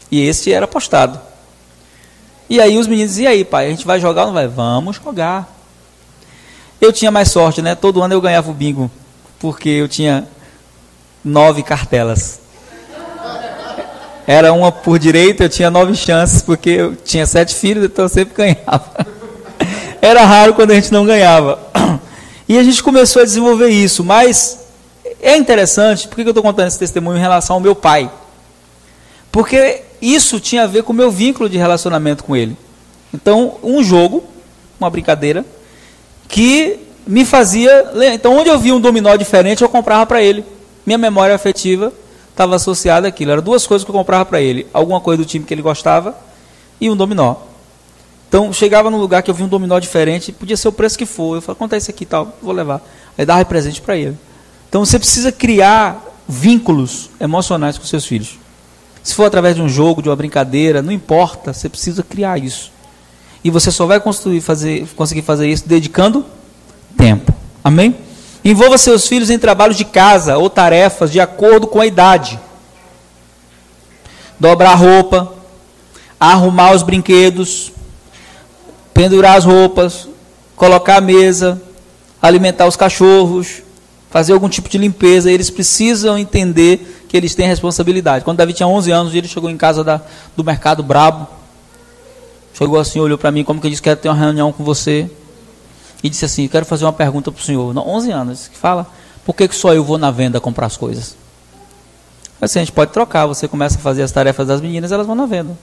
E esse era apostado. E aí os meninos diziam, e aí pai, a gente vai jogar ou não vai? Vamos jogar. Eu tinha mais sorte, né? Todo ano eu ganhava o bingo. Porque eu tinha 9 cartelas. Era uma por direito, eu tinha 9 chances, porque eu tinha 7 filhos, então eu sempre ganhava. Era raro quando a gente não ganhava. E a gente começou a desenvolver isso, mas é interessante, por que eu estou contando esse testemunho em relação ao meu pai? Porque isso tinha a ver com o meu vínculo de relacionamento com ele. Então, um jogo, uma brincadeira, que me fazia... Então, onde eu via um dominó diferente, eu comprava para ele. Minha memória afetiva estava associada àquilo. Eram 2 coisas que eu comprava para ele. Alguma coisa do time que ele gostava e um dominó. Então, chegava num lugar que eu vi um dominó diferente, podia ser o preço que for. Eu falava, quanto é esse aqui e tal? Vou levar. Aí dava presente para ele. Então, você precisa criar vínculos emocionais com seus filhos. Se for através de um jogo, de uma brincadeira, não importa, você precisa criar isso. E você só vai conseguir fazer isso dedicando tempo. Amém? Envolva seus filhos em trabalhos de casa ou tarefas de acordo com a idade. Dobrar a roupa, arrumar os brinquedos, pendurar as roupas, colocar a mesa, alimentar os cachorros, fazer algum tipo de limpeza. Eles precisam entender que que eles têm responsabilidade. Quando Davi tinha 11 anos, ele chegou em casa do mercado brabo. Chegou assim, olhou para mim, como que disse, quero ter uma reunião com você. E disse assim, quero fazer uma pergunta para o senhor. Não, 11 anos, que fala, por que só eu vou na venda comprar as coisas? Assim, a gente pode trocar, você começa a fazer as tarefas das meninas, elas vão na venda.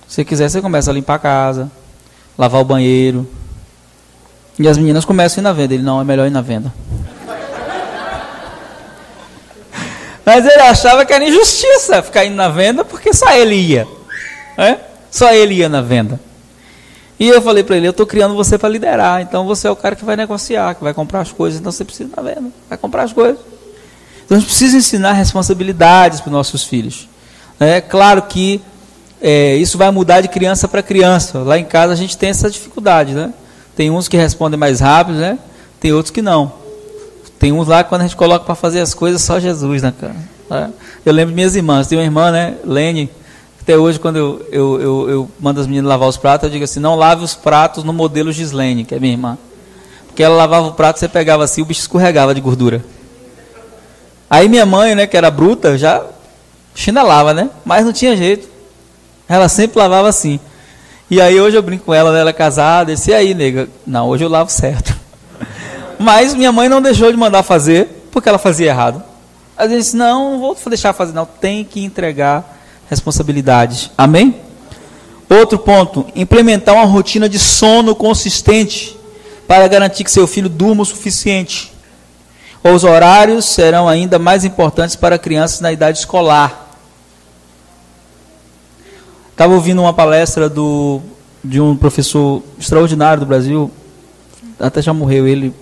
Se quiser, você começa a limpar a casa, lavar o banheiro. E as meninas começam a ir na venda. Ele, não, é melhor ir na venda. Mas ele achava que era injustiça ficar indo na venda, porque só ele ia. Só ele ia na venda. E eu falei para ele, eu estou criando você para liderar, então você é o cara que vai negociar, que vai comprar as coisas, então você precisa ir na venda, vai comprar as coisas. Então a gente precisa ensinar responsabilidades para os nossos filhos. É claro que isso vai mudar de criança para criança. Lá em casa a gente tem essa dificuldade, né? Tem uns que respondem mais rápido, né? Tem outros que não. Tem uns lá que quando a gente coloca para fazer as coisas, só Jesus, né, cara? Eu lembro de minhas irmãs. Tem uma irmã, né, Lene, até hoje quando eu mando as meninas lavar os pratos, eu digo assim, não lave os pratos no modelo Gislene, que é minha irmã. Porque ela lavava o prato, você pegava assim, o bicho escorregava de gordura. Aí minha mãe, né, que era bruta, já chinelava, né? Mas não tinha jeito. Ela sempre lavava assim. E aí hoje eu brinco com ela, né, ela é casada, e aí, nega? Não, hoje eu lavo certo. Mas minha mãe não deixou de mandar fazer, porque ela fazia errado. Às vezes, não vou deixar fazer, não. Tem que entregar responsabilidades. Amém? Outro ponto, implementar uma rotina de sono consistente para garantir que seu filho durma o suficiente. Os horários serão ainda mais importantes para crianças na idade escolar. Estava ouvindo uma palestra de um professor extraordinário do Brasil, até já morreu ele,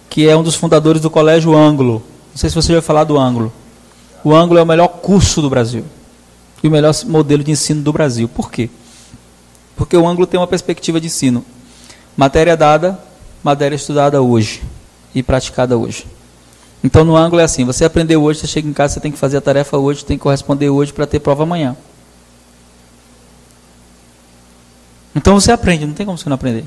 que é um dos fundadores do Colégio Ângulo. Não sei se você já ouviu falar do Ângulo. O Ângulo é o melhor curso do Brasil e o melhor modelo de ensino do Brasil. Por quê? Porque o Ângulo tem uma perspectiva de ensino. Matéria dada, matéria estudada hoje e praticada hoje. Então no Ângulo é assim, você aprendeu hoje, você chega em casa, você tem que fazer a tarefa hoje, tem que corresponder hoje para ter prova amanhã. Então você aprende, não tem como você não aprender.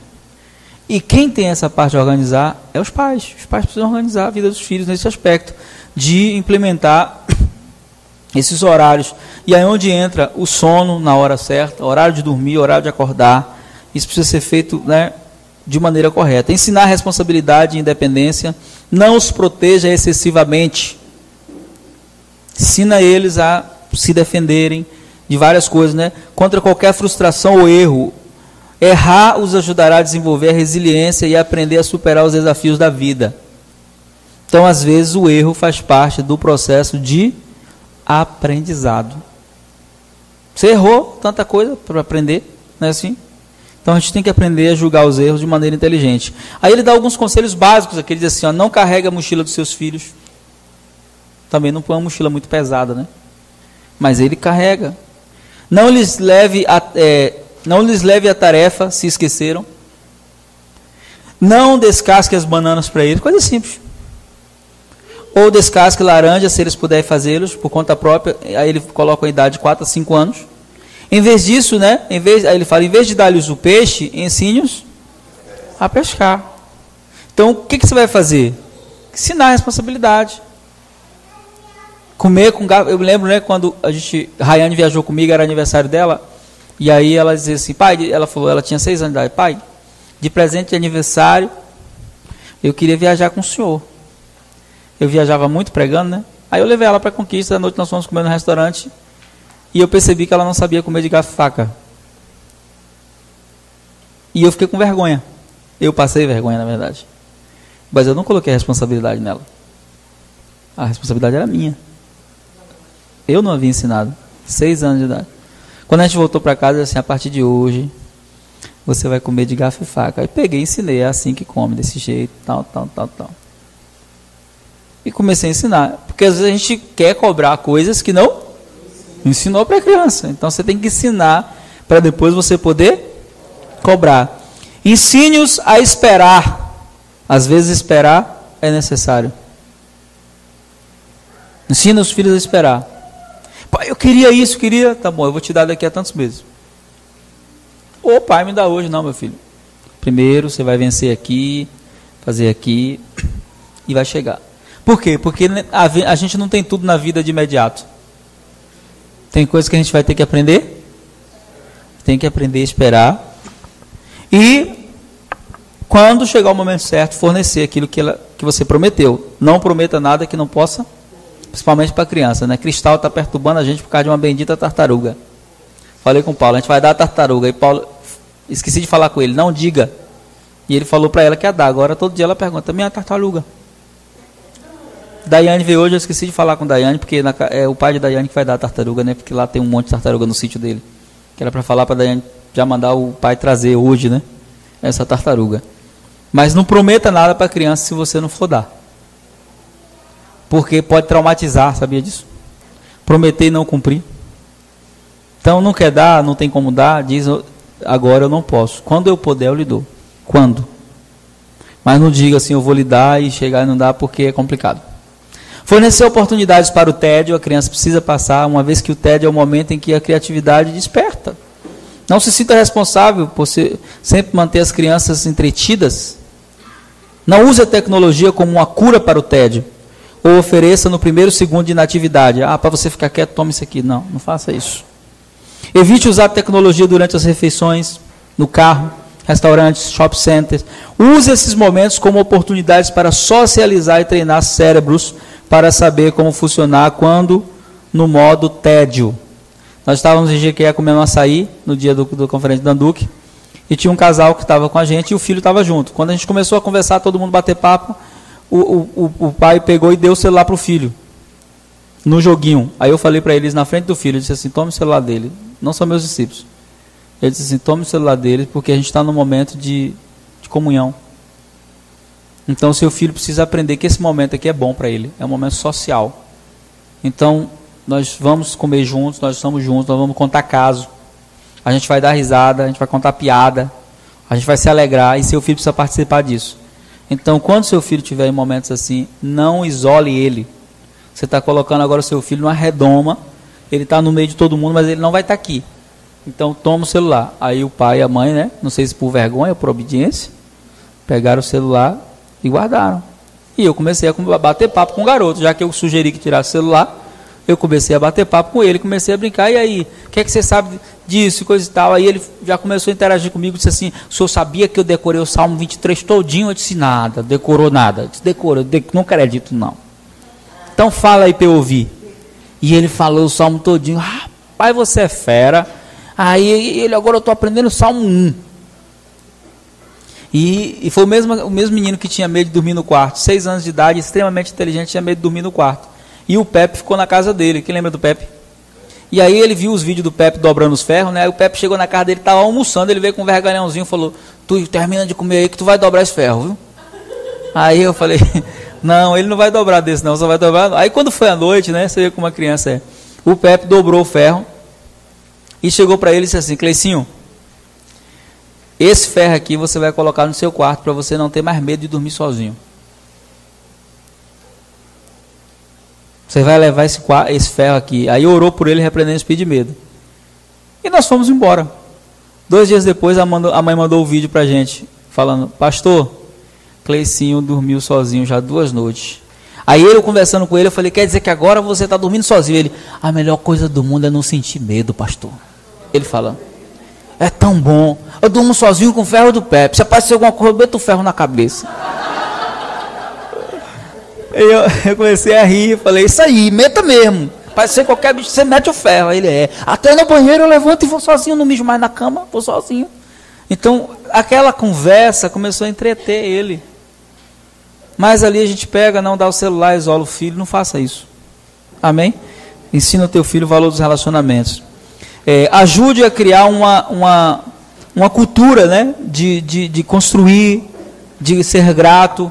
E quem tem essa parte de organizar é os pais. Os pais precisam organizar a vida dos filhos nesse aspecto, de implementar esses horários. E aí onde entra o sono na hora certa, horário de dormir, horário de acordar. Isso precisa ser feito, né, de maneira correta. Ensinar responsabilidade e independência. Não os proteja excessivamente. Ensina eles a se defenderem de várias coisas, né? Contra qualquer frustração ou erro. Errar os ajudará a desenvolver a resiliência e a aprender a superar os desafios da vida. Então, às vezes, o erro faz parte do processo de aprendizado. Você errou tanta coisa para aprender, não é assim? Então, a gente tem que aprender a julgar os erros de maneira inteligente. Aí ele dá alguns conselhos básicos aqui. Ele diz assim, ó, não carregue a mochila dos seus filhos. Também não põe uma mochila muito pesada, né? Mas ele carrega. Não lhes leve a tarefa, se esqueceram. Não descasque as bananas para eles, coisa simples. Ou descasque laranja, se eles puderem fazê-los por conta própria. Aí ele coloca a idade de 4 a 5 anos. Em vez disso, né? Aí ele fala, em vez de dar-lhes o peixe, ensine-os a pescar. Então, o que você vai fazer? Ensinar a responsabilidade. Comer com garfo. Eu lembro, né, quando Rayane viajou comigo, era aniversário dela. E aí ela dizia assim, pai, ela falou, ela tinha 6 anos de idade, pai, de presente de aniversário, eu queria viajar com o senhor. Eu viajava muito pregando, né? Aí eu levei ela para a Conquista, à noite nós fomos comer no restaurante, e eu percebi que ela não sabia comer de garfo e faca. E eu fiquei com vergonha. Eu passei vergonha, na verdade. Mas eu não coloquei a responsabilidade nela. A responsabilidade era minha. Eu não havia ensinado. 6 anos de idade. Quando a gente voltou para casa, assim, a partir de hoje, você vai comer de garfo e faca. Aí peguei e ensinei, é assim que come, desse jeito, tal. E comecei a ensinar. Porque às vezes a gente quer cobrar coisas que não ensinou para a criança. Então você tem que ensinar para depois você poder cobrar. Ensine-os a esperar. Às vezes esperar é necessário. Ensina os filhos a esperar. Pai, eu queria isso, tá bom, eu vou te dar daqui a tantos meses. Ô pai, me dá hoje, não, meu filho. Primeiro você vai vencer aqui, fazer aqui, e vai chegar. Por quê? Porque a gente não tem tudo na vida de imediato. Tem coisas que a gente vai ter que aprender. Tem que aprender a esperar. E, quando chegar o momento certo, fornecer aquilo que você prometeu. Não prometa nada que não possa, principalmente para criança, né? Cristal está perturbando a gente por causa de uma bendita tartaruga. Falei com o Paulo, a gente vai dar a tartaruga. E Paulo, esqueci de falar com ele, não diga. E ele falou para ela que ia dar. Agora todo dia ela pergunta, minha tartaruga. Daiane veio hoje, eu esqueci de falar com Daiane, porque é o pai de Daiane que vai dar a tartaruga, né? Porque lá tem um monte de tartaruga no sítio dele. Que era para falar para Daiane já mandar o pai trazer hoje, né? Essa tartaruga. Mas não prometa nada para a criança se você não for dar. Porque pode traumatizar, sabia disso? Prometer e não cumprir. Então não quer dar, não tem como dar, diz agora eu não posso. Quando eu puder eu lhe dou. Quando? Mas não diga assim, eu vou lhe dar e chegar e não dar porque é complicado. Fornecer oportunidades para o tédio, a criança precisa passar, uma vez que o tédio é o momento em que a criatividade desperta. Não se sinta responsável por sempre manter as crianças entretidas. Não use a tecnologia como uma cura para o tédio. Ou ofereça no primeiro segundo de inatividade. Para você ficar quieto, tome isso aqui. Não, não faça isso. Evite usar a tecnologia durante as refeições, no carro, restaurantes, shopping centers. Use esses momentos como oportunidades para socializar e treinar cérebros para saber como funcionar quando no modo tédio. Nós estávamos em Jequié comendo açaí no dia do conferência do Danduque e tinha um casal que estava com a gente e o filho estava junto. Quando a gente começou a conversar, todo mundo bater papo, o pai pegou e deu o celular para o filho no joguinho. Aí eu falei para eles na frente do filho, eu disse assim, tome o celular dele. Não são meus discípulos. Ele disse assim, tome o celular dele porque a gente está num momento de comunhão. Então, seu filho precisa aprender que esse momento aqui é bom para ele. É um momento social. Então, nós vamos comer juntos, nós estamos juntos, nós vamos contar caso. A gente vai dar risada, a gente vai contar piada. A gente vai se alegrar e seu filho precisa participar disso. Então, quando seu filho estiver em momentos assim, não isole ele. Você está colocando agora o seu filho numa redoma. Ele está no meio de todo mundo, mas ele não vai estar aqui. Então, toma o celular. Aí o pai e a mãe, né? Não sei se por vergonha ou por obediência, pegaram o celular e guardaram. E eu comecei a bater papo com o garoto. Já que eu sugeri que tirasse o celular, eu comecei a bater papo com ele, comecei a brincar. E aí, o que é que você sabe disso, coisa e tal? Aí ele já começou a interagir comigo, disse assim, o senhor sabia que eu decorei o Salmo 23 todinho? Eu disse, nada, decorou nada. Eu disse, decorou, não acredito não. Então fala aí para eu ouvir. E ele falou o Salmo todinho. Rapaz, você é fera. Aí ele, agora eu estou aprendendo o Salmo 1. E foi o mesmo menino que tinha medo de dormir no quarto. 6 anos de idade, extremamente inteligente, tinha medo de dormir no quarto. E o Pepe ficou na casa dele. Quem lembra do Pepe? E aí ele viu os vídeos do Pepe dobrando os ferros, né? Aí o Pepe chegou na casa dele, estava almoçando, ele veio com um vergalhãozinho e falou, tu termina de comer aí que tu vai dobrar esse ferro, viu? Aí eu falei, não, ele não vai dobrar desse não, só vai dobrar... Aí quando foi à noite, né? Você vê como a criança é. O Pepe dobrou o ferro e chegou para ele e disse assim, Cleicinho, esse ferro aqui você vai colocar no seu quarto para você não ter mais medo de dormir sozinho. Você vai levar esse ferro aqui. Aí orou por ele, repreendendo o espírito de medo. E nós fomos embora. 2 dias depois, a mãe mandou o vídeo para a gente, falando, pastor, Cleicinho dormiu sozinho já 2 noites. Aí eu conversando com ele, eu falei, quer dizer que agora você está dormindo sozinho? Ele, a melhor coisa do mundo é não sentir medo, pastor. Ele fala, é tão bom. Eu durmo sozinho com o ferro do Pepe. Se aparecer alguma coisa, eu meto o ferro na cabeça. Eu comecei a rir, falei, isso aí, meta mesmo. Pode ser qualquer bicho, você mete o ferro. Aí ele até no banheiro eu levanto e vou sozinho, não mijo mais na cama, vou sozinho. Então, aquela conversa começou a entreter ele. Mas ali a gente pega, não dá o celular, isola o filho, não faça isso. Amém? Ensina o teu filho o valor dos relacionamentos. Ajude a criar uma cultura, né? de construir, de ser grato.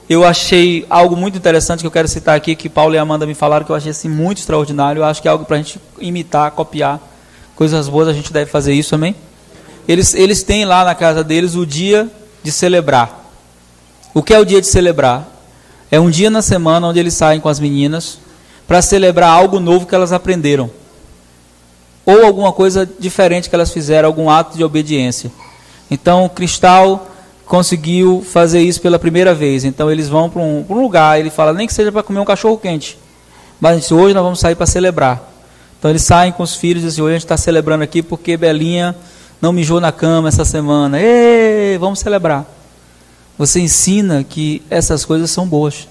Eu achei algo muito interessante que eu quero citar aqui, que Paulo e Amanda me falaram, que eu achei assim, muito extraordinário. Eu acho que é algo para a gente imitar, copiar. Coisas boas, a gente deve fazer isso, amém? Eles têm lá na casa deles o dia de celebrar. O que é o dia de celebrar? É um dia na semana onde eles saem com as meninas para celebrar algo novo que elas aprenderam. Ou alguma coisa diferente que elas fizeram, algum ato de obediência. Então, Cristal conseguiu fazer isso pela primeira vez. Então eles vão para um lugar, ele fala, nem que seja para comer um cachorro quente, mas hoje nós vamos sair para celebrar. Então eles saem com os filhos e dizem, hoje a gente está celebrando aqui porque Belinha não mijou na cama essa semana. Ê, vamos celebrar. Você ensina que essas coisas são boas.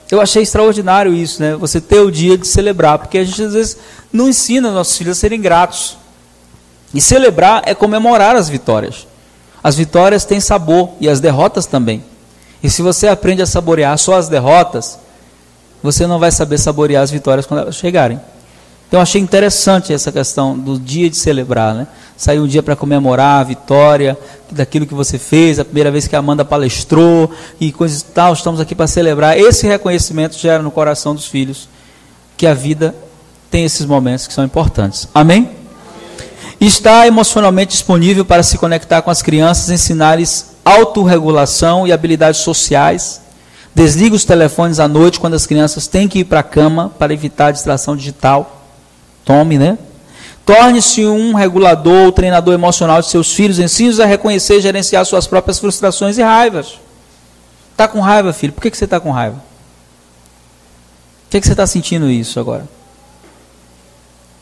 Eu achei extraordinário isso, né? Você ter o dia de celebrar, porque a gente às vezes não ensina nossos filhos a serem gratos. E celebrar é comemorar as vitórias. As vitórias têm sabor e as derrotas também. E se você aprende a saborear só as derrotas, você não vai saber saborear as vitórias quando elas chegarem. Então eu achei interessante essa questão do dia de celebrar, né? Sair um dia para comemorar a vitória daquilo que você fez, a primeira vez que a Amanda palestrou e coisas e tal, estamos aqui para celebrar. Esse reconhecimento gera no coração dos filhos que a vida tem esses momentos que são importantes. Amém? Está emocionalmente disponível para se conectar com as crianças, ensinar-lhes autorregulação e habilidades sociais. Desliga os telefones à noite quando as crianças têm que ir para a cama para evitar a distração digital. Tome, né? Torne-se um regulador ou treinador emocional de seus filhos. Ensine-os a reconhecer e gerenciar suas próprias frustrações e raivas. Está com raiva, filho? Por que você está com raiva? Por que você está sentindo isso agora?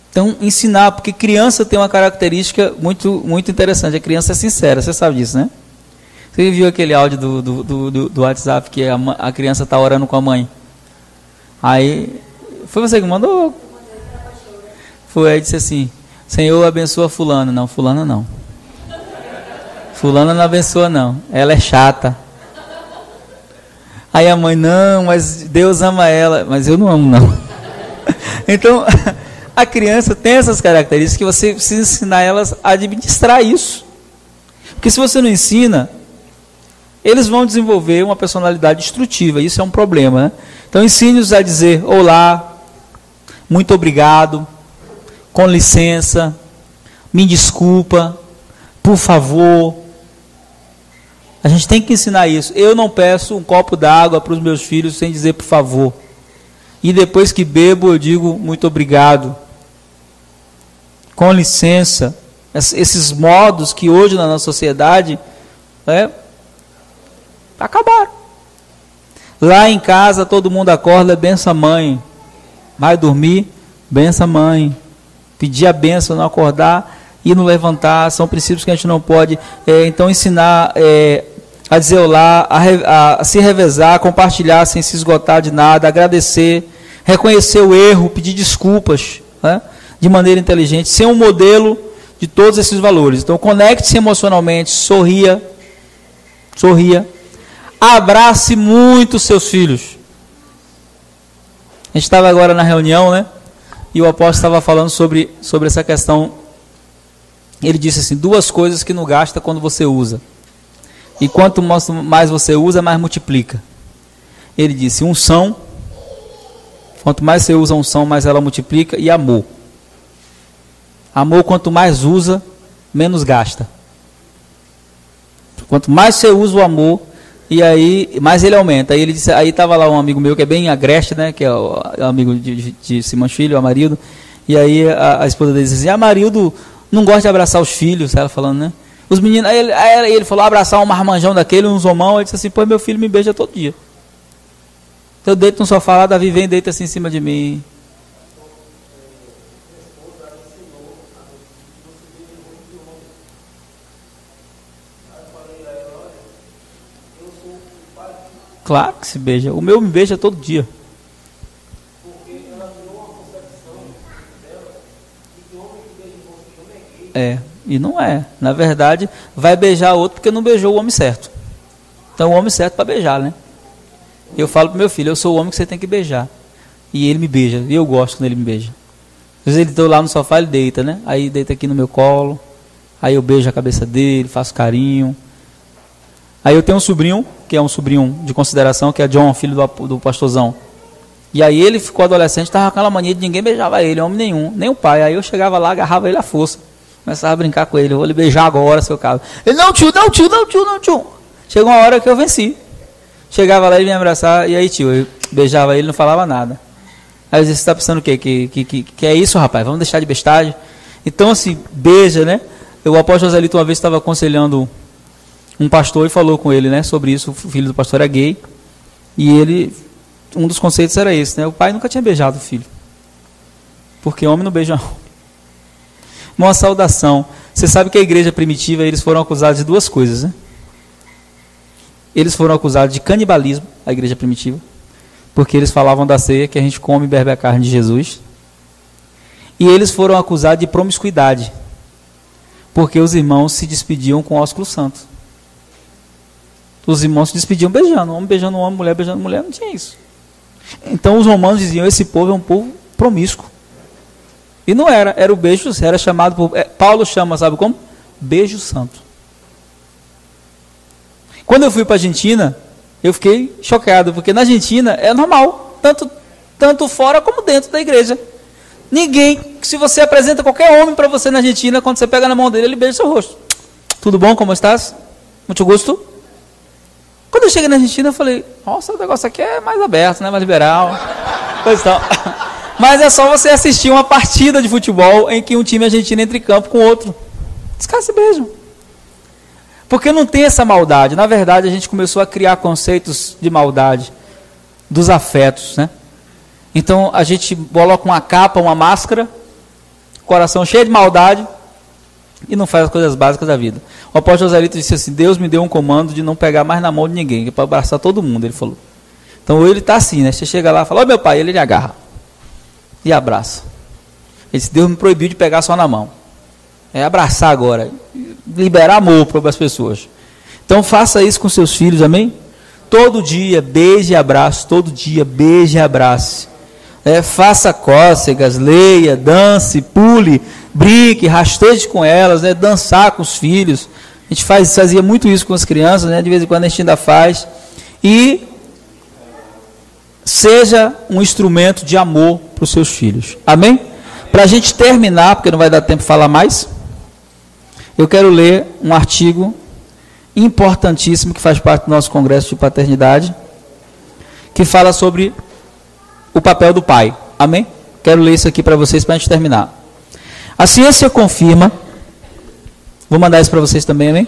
Então, ensinar, porque criança tem uma característica muito, muito interessante. A criança é sincera, você sabe disso, né? Você viu aquele áudio do WhatsApp que a criança está orando com a mãe? Aí, foi você que mandou? Foi, aí disse assim, Senhor abençoa fulano. Não, fulano não. Fulano não abençoa não, ela é chata. Aí a mãe, não, mas Deus ama ela, mas eu não amo não. Então, a criança tem essas características que você precisa ensinar elas a administrar isso. Porque se você não ensina, eles vão desenvolver uma personalidade destrutiva, isso é um problema, né? Então ensine-os a dizer olá, muito obrigado, com licença, me desculpa, por favor. A gente tem que ensinar isso. Eu não peço um copo d'água para os meus filhos sem dizer por favor. E depois que bebo eu digo muito obrigado. Com licença. Esses modos que hoje na nossa sociedade acabaram. Lá em casa todo mundo acorda, benção mãe. Vai dormir, benção mãe. Pedir a benção, não acordar e não levantar, são princípios que a gente não pode. Então ensinar a dizer olá, a se revezar, a compartilhar sem se esgotar de nada, agradecer, reconhecer o erro, pedir desculpas, né, de maneira inteligente, ser um modelo de todos esses valores. Então conecte-se emocionalmente, sorria, abrace muito seus filhos. A gente estava agora na reunião, né? E o apóstolo estava falando sobre essa questão. Ele disse assim, 2 coisas que não gasta quando você usa. E quanto mais você usa, mais multiplica. Ele disse, unção. Quanto mais você usa unção, mais ela multiplica. E amor. Amor, quanto mais usa, menos gasta. Quanto mais você usa o amor, e aí mais ele aumenta. Aí ele disse, aí estava lá um amigo meu que é bem agreste, né, que é o amigo de Simões Filho, o Amarildo. E aí a esposa dele disse assim, Amarildo não gosta de abraçar os filhos, ela falando, né? Os meninos, aí ele falou, abraçar um marmanjão daquele, um zomão. Ele disse assim, pô, meu filho me beija todo dia. Eu deito no sofá lá, Davi vem e deita assim em cima de mim. Claro que se beija. O meu me beija todo dia. Porque ela criou uma concepção dela de que o homem que beija você não é gay. E não é. Na verdade, vai beijar outro porque não beijou o homem certo. Então o homem certo para beijar, né? Eu falo pro meu filho, eu sou o homem que você tem que beijar. E ele me beija. E eu gosto quando ele me beija. Às vezes ele está lá no sofá, ele deita, né? Aí deita aqui no meu colo. Aí eu beijo a cabeça dele, faço carinho. Aí eu tenho um sobrinho, que é um sobrinho de consideração, que é John, filho do pastorzão. E aí ele ficou adolescente, estava com aquela mania de ninguém beijava ele, homem nenhum, nem o pai. Aí eu chegava lá, agarrava ele à força. Começava a brincar com ele, eu vou lhe beijar agora, seu cara. Ele, não tio. Chegou uma hora que eu venci. Chegava lá e me abraçar, e aí tio, eu beijava ele, não falava nada. Aí eu disse, você está pensando o quê? Que é isso, rapaz? Vamos deixar de bestagem? Então assim, beija, né? O apóstolo Joselito uma vez estava aconselhando um pastor e falou com ele, né, sobre isso. O filho do pastor era gay. E ele, um dos conceitos era esse, né? O pai nunca tinha beijado o filho. Porque homem não beija homem. Uma saudação. Você sabe que a igreja primitiva, eles foram acusados de duas coisas, né? Eles foram acusados de canibalismo, a igreja primitiva, porque eles falavam da ceia que a gente come e bebe a carne de Jesus. E eles foram acusados de promiscuidade, porque os irmãos se despediam com ósculo santo. Os irmãos se despediam beijando, homem beijando homem, mulher beijando mulher, não tinha isso. Então os romanos diziam, esse povo é um povo promíscuo. E não era, era o beijo, era chamado por... Paulo chama, sabe como? Beijo santo. Quando eu fui para a Argentina, eu fiquei chocado, porque na Argentina é normal, tanto fora como dentro da igreja. Ninguém, se você apresenta qualquer homem para você na Argentina, quando você pega na mão dele, ele beija seu rosto. Tudo bom, como estás? Muito gosto. Quando eu cheguei na Argentina, eu falei, nossa, o negócio aqui é mais aberto, né? Mais liberal. Pois então. Mas é só você assistir uma partida de futebol em que um time argentino entra em campo com outro. Os caras se beijam. Porque não tem essa maldade. Na verdade, a gente começou a criar conceitos de maldade, dos afetos, né? Então, a gente coloca uma capa, uma máscara, coração cheio de maldade, e não faz as coisas básicas da vida. O apóstolo Joselito disse assim, Deus me deu um comando de não pegar mais na mão de ninguém, que é para abraçar todo mundo, ele falou. Então, ele está assim, né? Você chega lá e fala, ó meu pai, ele agarra. E abraça. Ele disse, Deus me proibiu de pegar só na mão. É abraçar agora, liberar amor para as pessoas. Então faça isso com seus filhos, amém? Todo dia beije e abrace, todo dia beije e abrace. Faça cócegas, leia, dance, pule, brinque, rasteje com elas, né? Dançar com os filhos. A gente fazia muito isso com as crianças, né? De vez em quando a gente ainda faz. E seja um instrumento de amor para os seus filhos, amém? Para a gente terminar, porque não vai dar tempo de falar mais, eu quero ler um artigo importantíssimo que faz parte do nosso congresso de paternidade, que fala sobre o papel do pai. Amém? Quero ler isso aqui para vocês para a gente terminar. A ciência confirma, vou mandar isso para vocês também, amém?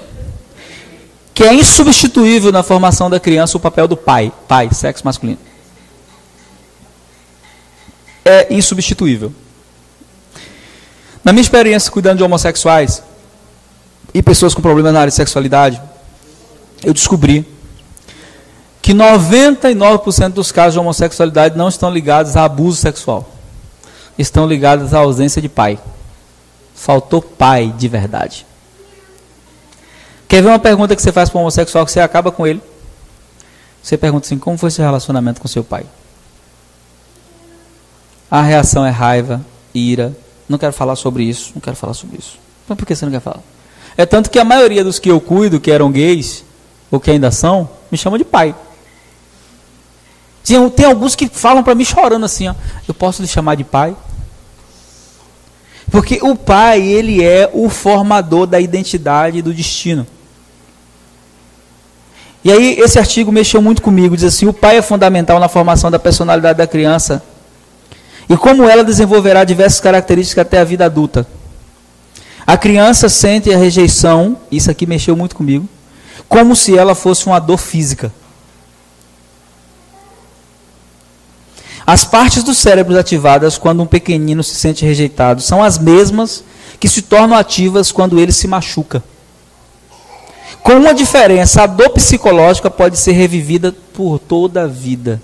Que é insubstituível na formação da criança o papel do pai, sexo masculino. É insubstituível. Na minha experiência cuidando de homossexuais e pessoas com problemas na área de sexualidade, eu descobri que 99% dos casos de homossexualidade não estão ligados a abuso sexual. Estão ligados à ausência de pai. Faltou pai de verdade. Quer ver uma pergunta que você faz para um homossexual que você acaba com ele? Você pergunta assim, como foi seu relacionamento com seu pai? A reação é raiva, ira, não quero falar sobre isso, não quero falar sobre isso. Mas por que você não quer falar? É tanto que a maioria dos que eu cuido, que eram gays, ou que ainda são, me chamam de pai. Tem alguns que falam para mim chorando assim, ó, eu posso lhe chamar de pai? Porque o pai, ele é o formador da identidade e do destino. E aí esse artigo mexeu muito comigo, diz assim, o pai é fundamental na formação da personalidade da criança e como ela desenvolverá diversas características até a vida adulta. A criança sente a rejeição, isso aqui mexeu muito comigo, como se ela fosse uma dor física. As partes do cérebro ativadas quando um pequenino se sente rejeitado são as mesmas que se tornam ativas quando ele se machuca. Com uma diferença, a dor psicológica pode ser revivida por toda a vida.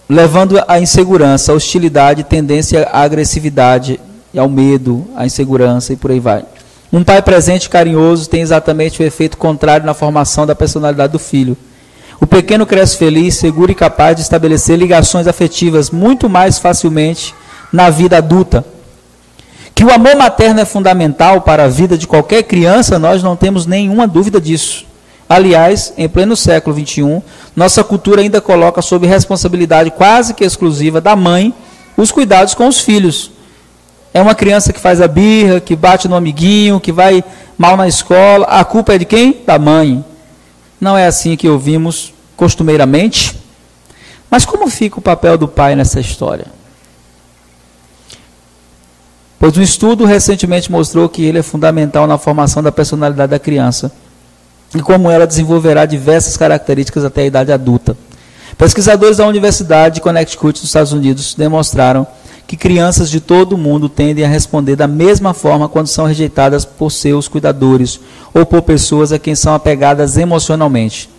Levando à insegurança, à hostilidade, tendência à agressividade, ao medo, à insegurança e por aí vai. Um pai presente e carinhoso tem exatamente o efeito contrário na formação da personalidade do filho. O pequeno cresce feliz, seguro e capaz de estabelecer ligações afetivas muito mais facilmente na vida adulta. Que o amor materno é fundamental para a vida de qualquer criança, nós não temos nenhuma dúvida disso. Aliás, em pleno século XXI, nossa cultura ainda coloca sob responsabilidade quase que exclusiva da mãe os cuidados com os filhos. É uma criança que faz a birra, que bate no amiguinho, que vai mal na escola. A culpa é de quem? Da mãe. Não é assim que ouvimos costumeiramente. Mas como fica o papel do pai nessa história? pois um estudo recentemente mostrou que ele é fundamental na formação da personalidade da criança e como ela desenvolverá diversas características até a idade adulta. Pesquisadores da Universidade de Connecticut, dos Estados Unidos, demonstraram que crianças de todo o mundo tendem a responder da mesma forma quando são rejeitadas por seus cuidadores ou por pessoas a quem são apegadas emocionalmente.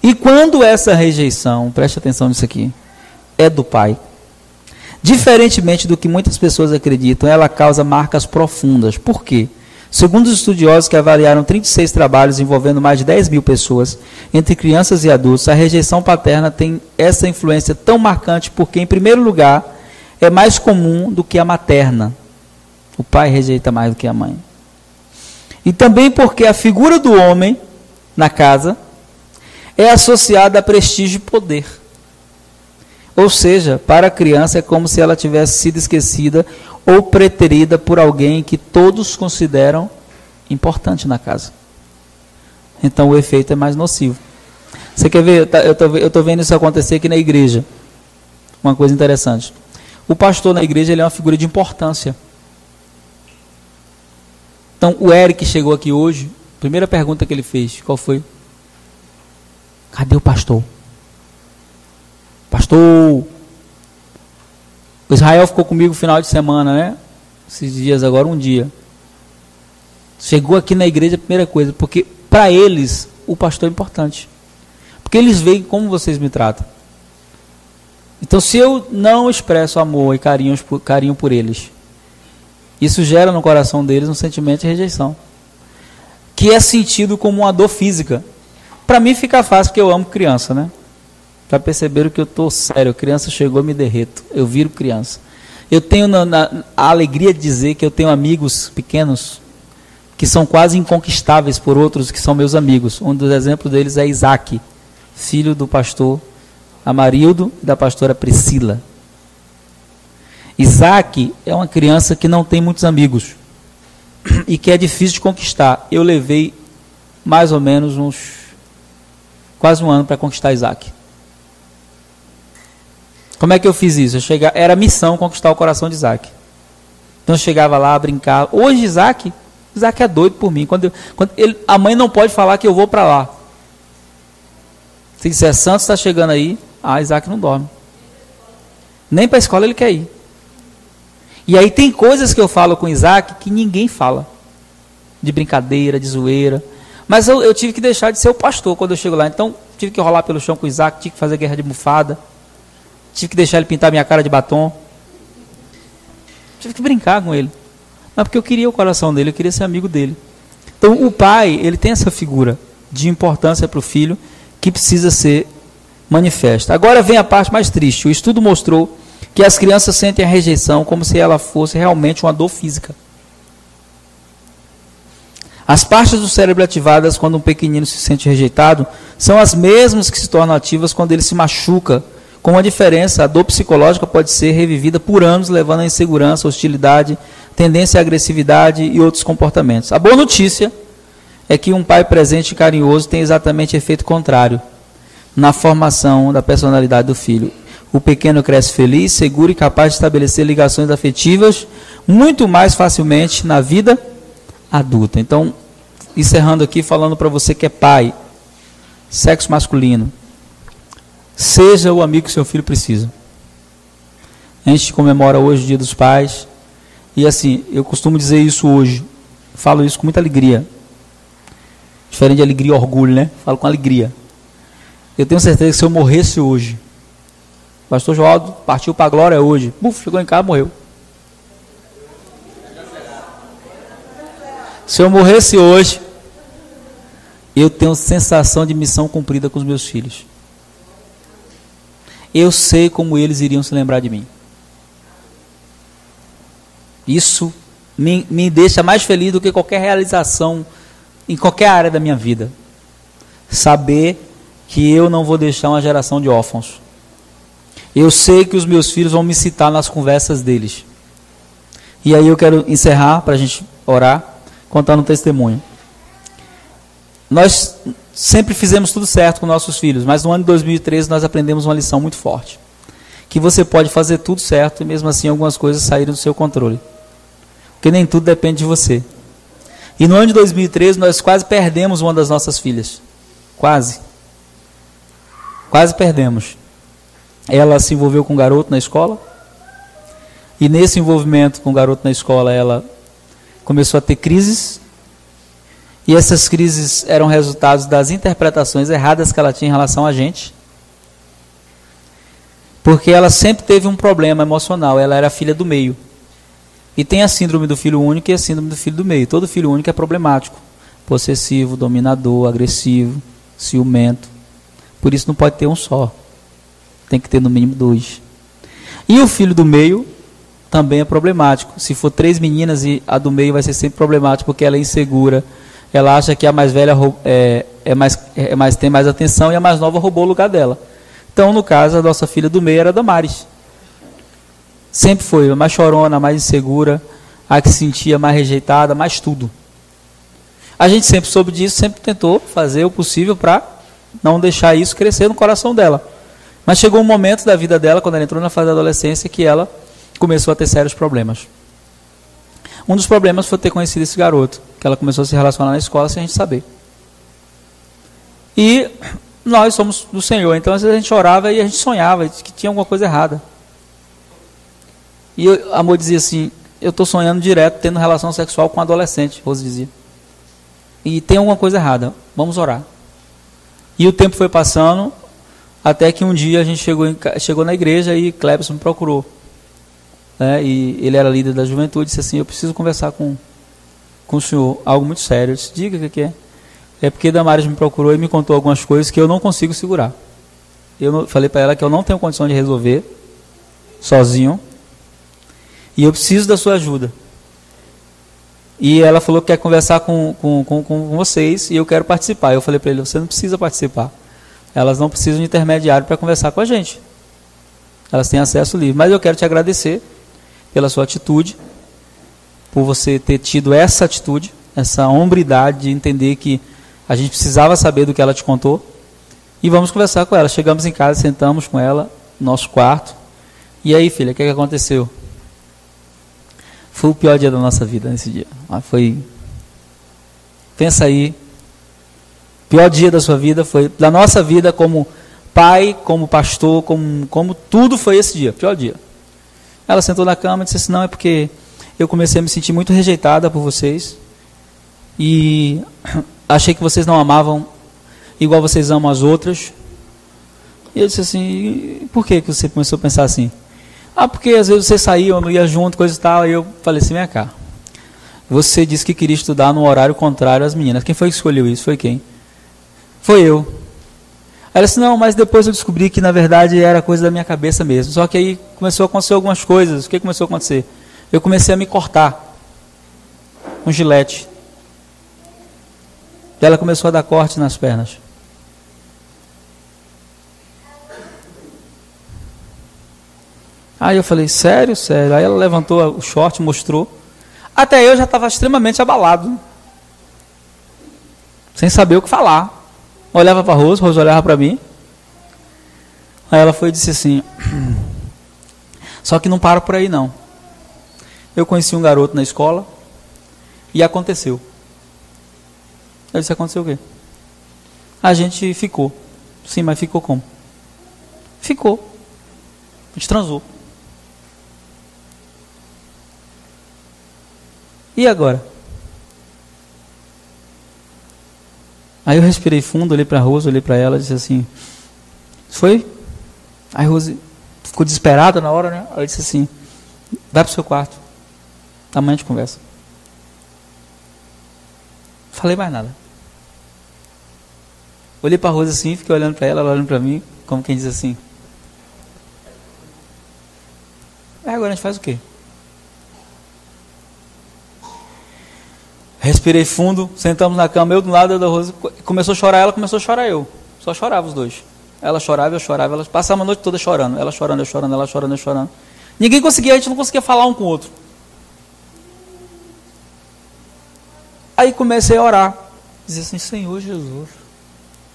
E quando essa rejeição, preste atenção nisso aqui, é do pai, diferentemente do que muitas pessoas acreditam, ela causa marcas profundas. Por quê? Segundo os estudiosos que avaliaram 36 trabalhos envolvendo mais de 10 mil pessoas, entre crianças e adultos, a rejeição paterna tem essa influência tão marcante porque, em primeiro lugar, é mais comum do que a materna. O pai rejeita mais do que a mãe. E também porque a figura do homem na casa é associada a prestígio e poder. Ou seja, para a criança é como se ela tivesse sido esquecida ou preterida por alguém que todos consideram importante na casa. Então o efeito é mais nocivo. Você quer ver? Eu estou vendo isso acontecer aqui na igreja. Uma coisa interessante. O pastor na igreja ele é uma figura de importância. Então o Eric chegou aqui hoje, a primeira pergunta que ele fez, qual foi? Cadê o pastor? Pastor, o Israel ficou comigo no final de semana, né? Esses dias agora, um dia. Chegou aqui na igreja, a primeira coisa, porque para eles o pastor é importante. Porque eles veem como vocês me tratam. Então, se eu não expresso amor e carinho por eles, isso gera no coração deles um sentimento de rejeição, que é sentido como uma dor física. Para mim fica fácil, porque eu amo criança, né? Para perceber que eu estou sério, a criança chegou, eu me derreto, eu viro criança. Eu tenho a alegria de dizer que eu tenho amigos pequenos que são quase inconquistáveis por outros que são meus amigos. Um dos exemplos deles é Isaac, filho do pastor Amarildo e da pastora Priscila. Isaac é uma criança que não tem muitos amigos e que é difícil de conquistar. Eu levei mais ou menos quase um ano para conquistar Isaac. Como é que eu fiz isso? Era missão conquistar o coração de Isaac. Então eu chegava lá, brincava. Hoje Isaac é doido por mim. A mãe não pode falar que eu vou para lá. Se disser, Santos está chegando aí, Isaac não dorme. Nem para a escola ele quer ir. E aí tem coisas que eu falo com Isaac que ninguém fala. De brincadeira, de zoeira. Mas eu tive que deixar de ser o pastor quando eu chego lá. Então tive que rolar pelo chão com o Isaac, tive que fazer guerra de bufada. Tive que deixar ele pintar minha cara de batom. Tive que brincar com ele. Mas porque eu queria o coração dele, eu queria ser amigo dele. Então o pai, ele tem essa figura de importância para o filho que precisa ser manifesta. Agora vem a parte mais triste. O estudo mostrou que as crianças sentem a rejeição como se ela fosse realmente uma dor física. As partes do cérebro ativadas quando um pequenino se sente rejeitado são as mesmas que se tornam ativas quando ele se machuca. Com uma diferença, a dor psicológica pode ser revivida por anos, levando a insegurança, hostilidade, tendência à agressividade e outros comportamentos. A boa notícia é que um pai presente e carinhoso tem exatamente efeito contrário na formação da personalidade do filho. O pequeno cresce feliz, seguro e capaz de estabelecer ligações afetivas muito mais facilmente na vida adulta. Então, encerrando aqui, falando para você que é pai, sexo masculino, seja o amigo que seu filho precisa. A gente comemora hoje o Dia dos Pais. E assim, eu costumo dizer isso hoje. Falo isso com muita alegria. Diferente de alegria e orgulho, né? Falo com alegria. Eu tenho certeza que se eu morresse hoje, o pastor Joaldo partiu para a glória hoje. Chegou em casa, morreu. Se eu morresse hoje, eu tenho sensação de missão cumprida com os meus filhos. Eu sei como eles iriam se lembrar de mim. Isso me deixa mais feliz do que qualquer realização em qualquer área da minha vida. Saber que eu não vou deixar uma geração de órfãos. Eu sei que os meus filhos vão me citar nas conversas deles. E aí eu quero encerrar, para a gente orar, contando um testemunho. Nós sempre fizemos tudo certo com nossos filhos, mas no ano de 2013 nós aprendemos uma lição muito forte. Que você pode fazer tudo certo e mesmo assim algumas coisas saírem do seu controle. Porque nem tudo depende de você. E no ano de 2013 nós quase perdemos uma das nossas filhas. Quase perdemos. Ela se envolveu com um garoto na escola. E nesse envolvimento com o garoto na escola, ela começou a ter crises. E essas crises eram resultados das interpretações erradas que ela tinha em relação a gente. Porque ela sempre teve um problema emocional. Ela era a filha do meio. E tem a síndrome do filho único e a síndrome do filho do meio. Todo filho único é problemático. Possessivo, dominador, agressivo, ciumento. Por isso não pode ter um só. Tem que ter no mínimo 2. E o filho do meio também é problemático. Se for 3 meninas, e a do meio vai ser sempre problemática, porque ela é insegura. Ela acha que a mais velha tem mais atenção e a mais nova roubou o lugar dela. Então, no caso, a nossa filha do meio era a Damares. Sempre foi a mais chorona, a mais insegura, a que se sentia mais rejeitada, mais tudo. A gente sempre soube disso, sempre tentou fazer o possível para não deixar isso crescer no coração dela. Mas chegou um momento da vida dela, quando ela entrou na fase da adolescência, que ela começou a ter sérios problemas. Um dos problemas foi ter conhecido esse garoto, que ela começou a se relacionar na escola sem a gente saber. E nós somos do Senhor, então às vezes a gente orava e a gente sonhava que tinha alguma coisa errada. E o amor dizia assim, eu estou sonhando direto, tendo relação sexual com um adolescente, Rose dizia. E tem alguma coisa errada, vamos orar. E o tempo foi passando, até que um dia a gente chegou na igreja e Clebson me procurou. E ele era líder da juventude, disse assim, eu preciso conversar com o senhor, algo muito sério. Eu disse, diga o que é. É porque Damares me procurou e me contou algumas coisas que eu não consigo segurar. Falei para ela que eu não tenho condição de resolver sozinho. E eu preciso da sua ajuda. E ela falou que quer conversar com vocês e eu quero participar. Eu falei para ele, você não precisa participar. Elas não precisam de intermediário para conversar com a gente. Elas têm acesso livre. Mas eu quero te agradecer pela sua atitude, por você ter tido essa atitude, essa hombridade de entender que a gente precisava saber do que ela te contou. E vamos conversar com ela. Chegamos em casa, sentamos com ela no nosso quarto. E aí, filha, o que aconteceu? Foi o pior dia da nossa vida nesse dia. Pensa aí. Pior dia da sua vida foi, da nossa vida como pai, como pastor, como tudo foi esse dia. Pior dia. Ela sentou na cama e disse assim, não, é porque eu comecei a me sentir muito rejeitada por vocês. E achei que vocês não amavam igual vocês amam as outras. E eu disse assim, por que você começou a pensar assim? Porque às vezes você saía, eu não ia junto, coisa e tal. Aí eu falei assim, vem cá. Você disse que queria estudar no horário contrário às meninas. Quem foi que escolheu isso? Foi quem? Foi eu. Aí ela disse, não, mas depois eu descobri que na verdade era coisa da minha cabeça mesmo. Só que aí começou a acontecer algumas coisas. O que começou a acontecer? Eu comecei a me cortar. Um gilete. E ela começou a dar corte nas pernas. Aí eu falei, sério? Aí ela levantou o short, mostrou. Até eu já estava extremamente abalado. Sem saber o que falar. Olhava para a Rose olhava para mim. Aí ela foi e disse assim, só que não para por aí não. Eu conheci um garoto na escola e aconteceu. Eu disse, aconteceu o quê? A gente ficou. Sim, mas ficou como? Ficou. A gente transou. E agora? Aí eu respirei fundo, olhei para a Rose, olhei para ela e disse assim, foi? Aí a Rose ficou desesperada na hora, né? Ela disse assim, vai para o seu quarto. Amanhã a gente conversa. Falei mais nada. Olhei para a Rose assim, fiquei olhando para ela olhando para mim, como quem diz assim, agora a gente faz o quê? Respirei fundo, sentamos na cama, eu do lado da Rose, começou a chorar, ela começou a chorar eu. Só chorava os dois. Ela chorava, eu chorava, ela passava a noite toda chorando. Ela chorando, eu chorando, ela chorando, eu chorando. Ninguém conseguia, a gente não conseguia falar um com o outro. Aí comecei a orar. Dizia assim, Senhor Jesus,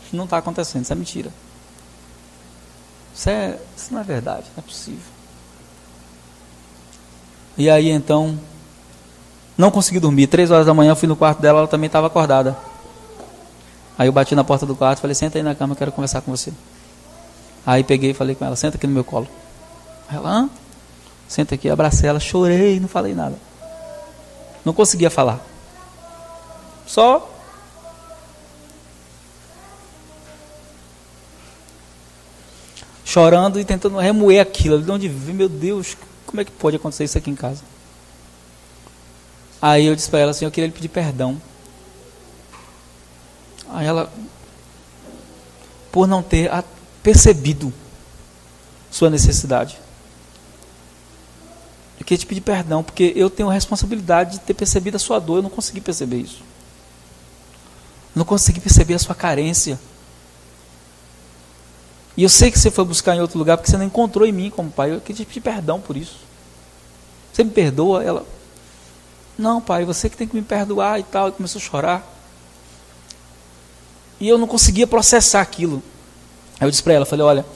isso não está acontecendo, isso é mentira. Isso não é verdade, não é possível. E aí então, Não consegui dormir. 3 horas da manhã eu fui no quarto dela, ela também estava acordada. Aí eu bati na porta do quarto e falei, senta aí na cama, eu quero conversar com você. Aí peguei e falei com ela, senta aqui no meu colo. Ela, hã? Senta aqui, abracei ela, chorei, não falei nada. Não conseguia falar. Só chorando e tentando remoer aquilo. De onde veio, meu Deus, como é que pode acontecer isso aqui em casa? Aí eu disse para ela assim, eu queria lhe pedir perdão. Aí ela, por não ter percebido sua necessidade. Eu queria te pedir perdão, porque eu tenho a responsabilidade de ter percebido a sua dor, eu não consegui perceber isso. Não consegui perceber a sua carência. E eu sei que você foi buscar em outro lugar, porque você não encontrou em mim como pai. Eu queria te pedir perdão por isso. Você me perdoa? Ela, não pai, você que tem que me perdoar e tal. E começou a chorar. E eu não conseguia processar aquilo. Aí eu disse para ela, falei, olha,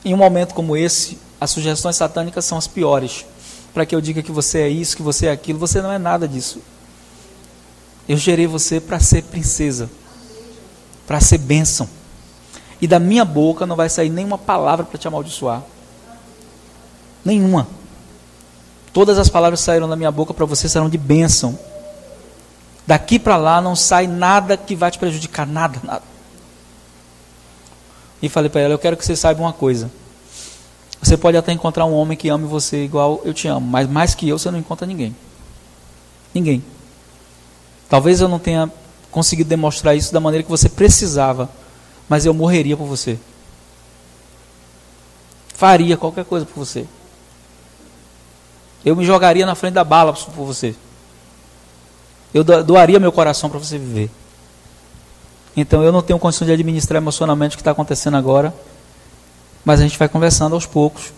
em um momento como esse, as sugestões satânicas são as piores. Para que eu diga que você é isso, que você é aquilo, você não é nada disso. Eu gerei você para ser princesa, para ser bênção. E da minha boca não vai sair nenhuma palavra para te amaldiçoar. Nenhuma. Todas as palavras que saíram da minha boca para você serão de bênção. Daqui para lá não sai nada que vai te prejudicar, nada, nada. E falei para ela, eu quero que você saiba uma coisa. Você pode até encontrar um homem que ame você igual eu te amo, mas mais que eu, você não encontra ninguém. Ninguém. Talvez eu não tenha conseguido demonstrar isso da maneira que você precisava, mas eu morreria por você. Faria qualquer coisa por você. Eu me jogaria na frente da bala por você. Eu doaria meu coração para você viver. Então eu não tenho condição de administrar emocionalmente o que está acontecendo agora, mas a gente vai conversando aos poucos.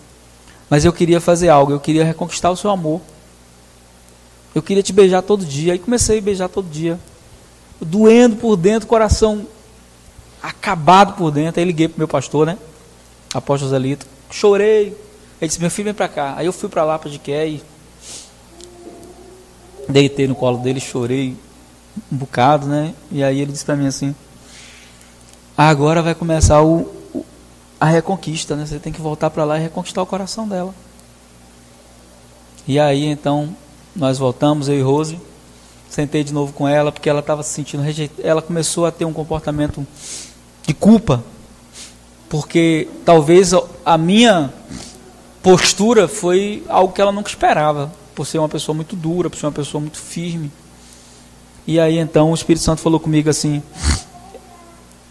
Mas eu queria fazer algo, eu queria reconquistar o seu amor. Eu queria te beijar todo dia. Aí comecei a beijar todo dia, doendo por dentro, coração acabado por dentro. Aí liguei para o meu pastor, né? Apóstolo Zelito. Chorei. Ele disse, meu filho, vem para cá. Aí eu fui para lá, para Jiqué, e deitei no colo dele, chorei um bocado, né? E aí ele disse para mim assim, agora vai começar a reconquista, né? Você tem que voltar para lá e reconquistar o coração dela. E aí então nós voltamos, eu e Rose, sentei de novo com ela, porque ela estava se sentindo rejeitada. Ela começou a ter um comportamento de culpa, porque talvez a minha postura foi algo que ela nunca esperava, por ser uma pessoa muito dura, por ser uma pessoa muito firme. E aí então o Espírito Santo falou comigo assim,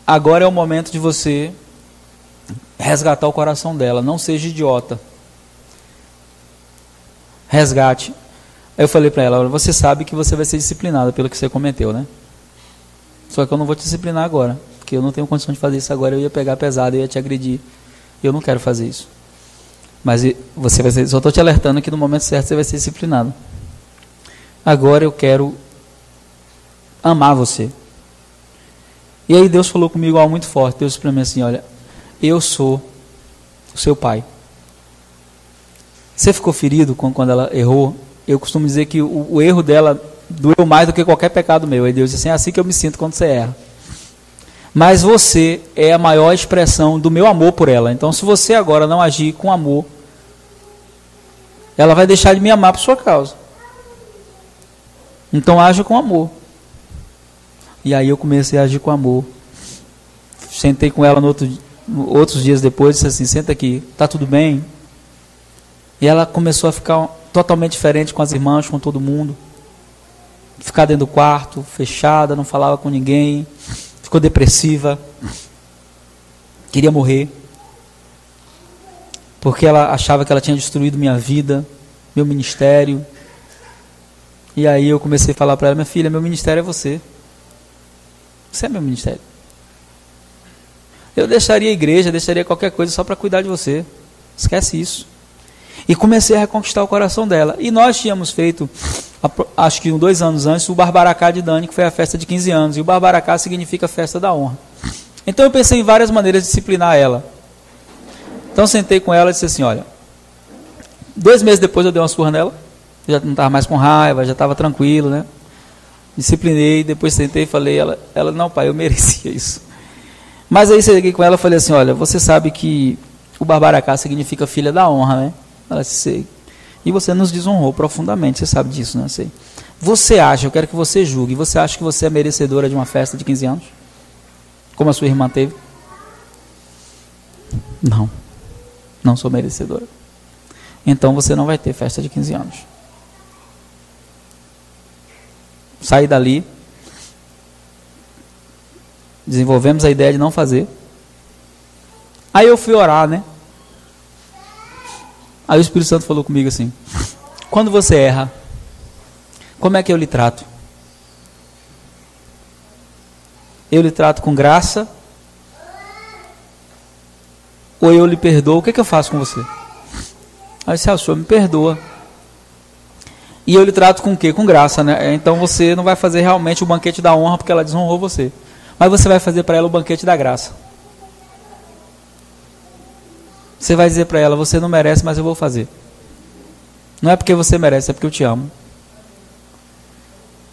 agora é o momento de você resgatar o coração dela, não seja idiota, resgate. Aí eu falei para ela, você sabe que você vai ser disciplinada pelo que você cometeu, né? Só que eu não vou te disciplinar agora, porque eu não tenho condição de fazer isso agora, eu ia pegar pesado, eu ia te agredir, eu não quero fazer isso. Mas você vai ser, só estou te alertando que no momento certo você vai ser disciplinado. Agora eu quero amar você. E aí Deus falou comigo algo muito forte. Deus disse para mim assim, olha, eu sou o seu pai. Você ficou ferido quando ela errou? Eu costumo dizer que o erro dela doeu mais do que qualquer pecado meu. Aí Deus disse assim, é assim que eu me sinto quando você erra. Mas você é a maior expressão do meu amor por ela. Então se você agora não agir com amor, ela vai deixar de me amar por sua causa. Então haja com amor. E aí eu comecei a agir com amor. Sentei com ela outros dias depois, disse assim, senta aqui, tá tudo bem? E ela começou a ficar totalmente diferente com as irmãs, com todo mundo. Ficar dentro do quarto, fechada, não falava com ninguém. Ficou depressiva. Queria morrer. Porque ela achava que ela tinha destruído minha vida, meu ministério. E aí eu comecei a falar para ela, minha filha, meu ministério é você. Você é meu ministério. Eu deixaria a igreja, deixaria qualquer coisa só para cuidar de você. Esquece isso. E comecei a reconquistar o coração dela. E nós tínhamos feito, acho que 2 anos antes, o Barbaracá de Dani, que foi a festa de 15 anos. E o Barbaracá significa festa da honra. Então eu pensei em várias maneiras de disciplinar ela. Então sentei com ela e disse assim, olha, 2 meses depois eu dei uma surra nela. já não estava mais com raiva, já estava tranquilo, né? Disciplinei, depois sentei e falei, ela, não, pai, eu merecia isso. Mas aí cheguei com ela e falei assim, olha, você sabe que o Barbaracá significa filha da honra, né? Ela disse, sei. E você nos desonrou profundamente, você sabe disso, né? Sei. Você acha, eu quero que você julgue, você acha que você é merecedora de uma festa de 15 anos? Como a sua irmã teve? Não, não sou merecedora. Então você não vai ter festa de 15 anos. Saí dali, desenvolvemos a ideia de não fazer. Aí eu fui orar, né? Aí o Espírito Santo falou comigo assim, quando você erra, como é que eu lhe trato? Eu lhe trato com graça? Ou eu lhe perdoo? O que eu faço com você? Aí eu disse, o senhor me perdoa. E eu lhe trato com o quê? Com graça, né? Então você não vai fazer realmente o banquete da honra porque ela desonrou você. Mas você vai fazer para ela o banquete da graça. Você vai dizer para ela, você não merece, mas eu vou fazer. Não é porque você merece, é porque eu te amo.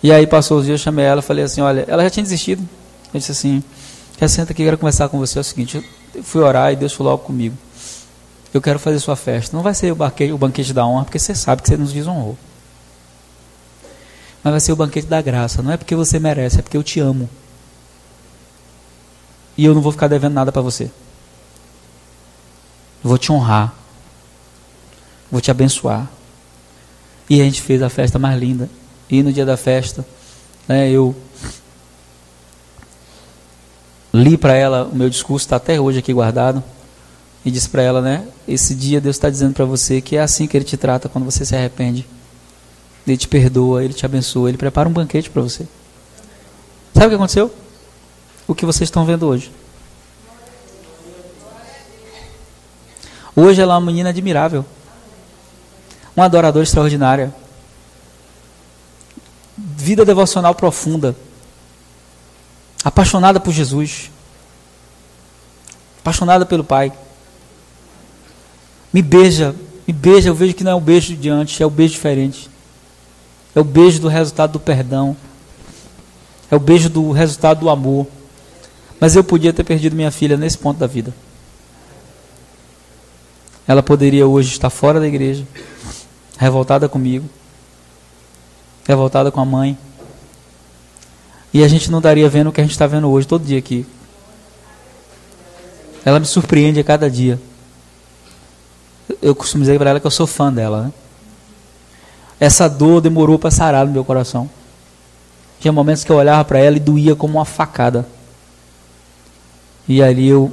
E aí passou os dias, eu chamei ela e falei assim, olha, ela já tinha desistido. Eu disse assim, já senta aqui, eu quero conversar com você. É o seguinte, eu fui orar e Deus falou algo comigo. Eu quero fazer sua festa. Não vai ser o banquete da honra, porque você sabe que você nos desonrou. Mas vai ser o banquete da graça. Não é porque você merece, é porque eu te amo. E eu não vou ficar devendo nada para você. Vou te honrar. Vou te abençoar. E a gente fez a festa mais linda. E no dia da festa, né, eu li para ela o meu discurso, está até hoje aqui guardado. E disse para ela, né, esse dia Deus está dizendo para você que é assim que Ele te trata quando você se arrepende. Ele te perdoa, Ele te abençoa, Ele prepara um banquete para você. Sabe o que aconteceu? O que vocês estão vendo hoje. Hoje ela é uma menina admirável. Uma adoradora extraordinária. Vida devocional profunda. Apaixonada por Jesus. Apaixonada pelo Pai. Me beija, eu vejo que não é um beijo de antes, é um beijo diferente. É o beijo do resultado do perdão. É o beijo do resultado do amor. Mas eu podia ter perdido minha filha nesse ponto da vida. Ela poderia hoje estar fora da igreja, revoltada comigo, revoltada com a mãe. E a gente não estaria vendo o que a gente está vendo hoje, todo dia aqui. Ela me surpreende a cada dia. Eu costumo dizer para ela que eu sou fã dela, né? Essa dor demorou para sarar no meu coração. Tinha momentos que eu olhava para ela e doía como uma facada. E ali eu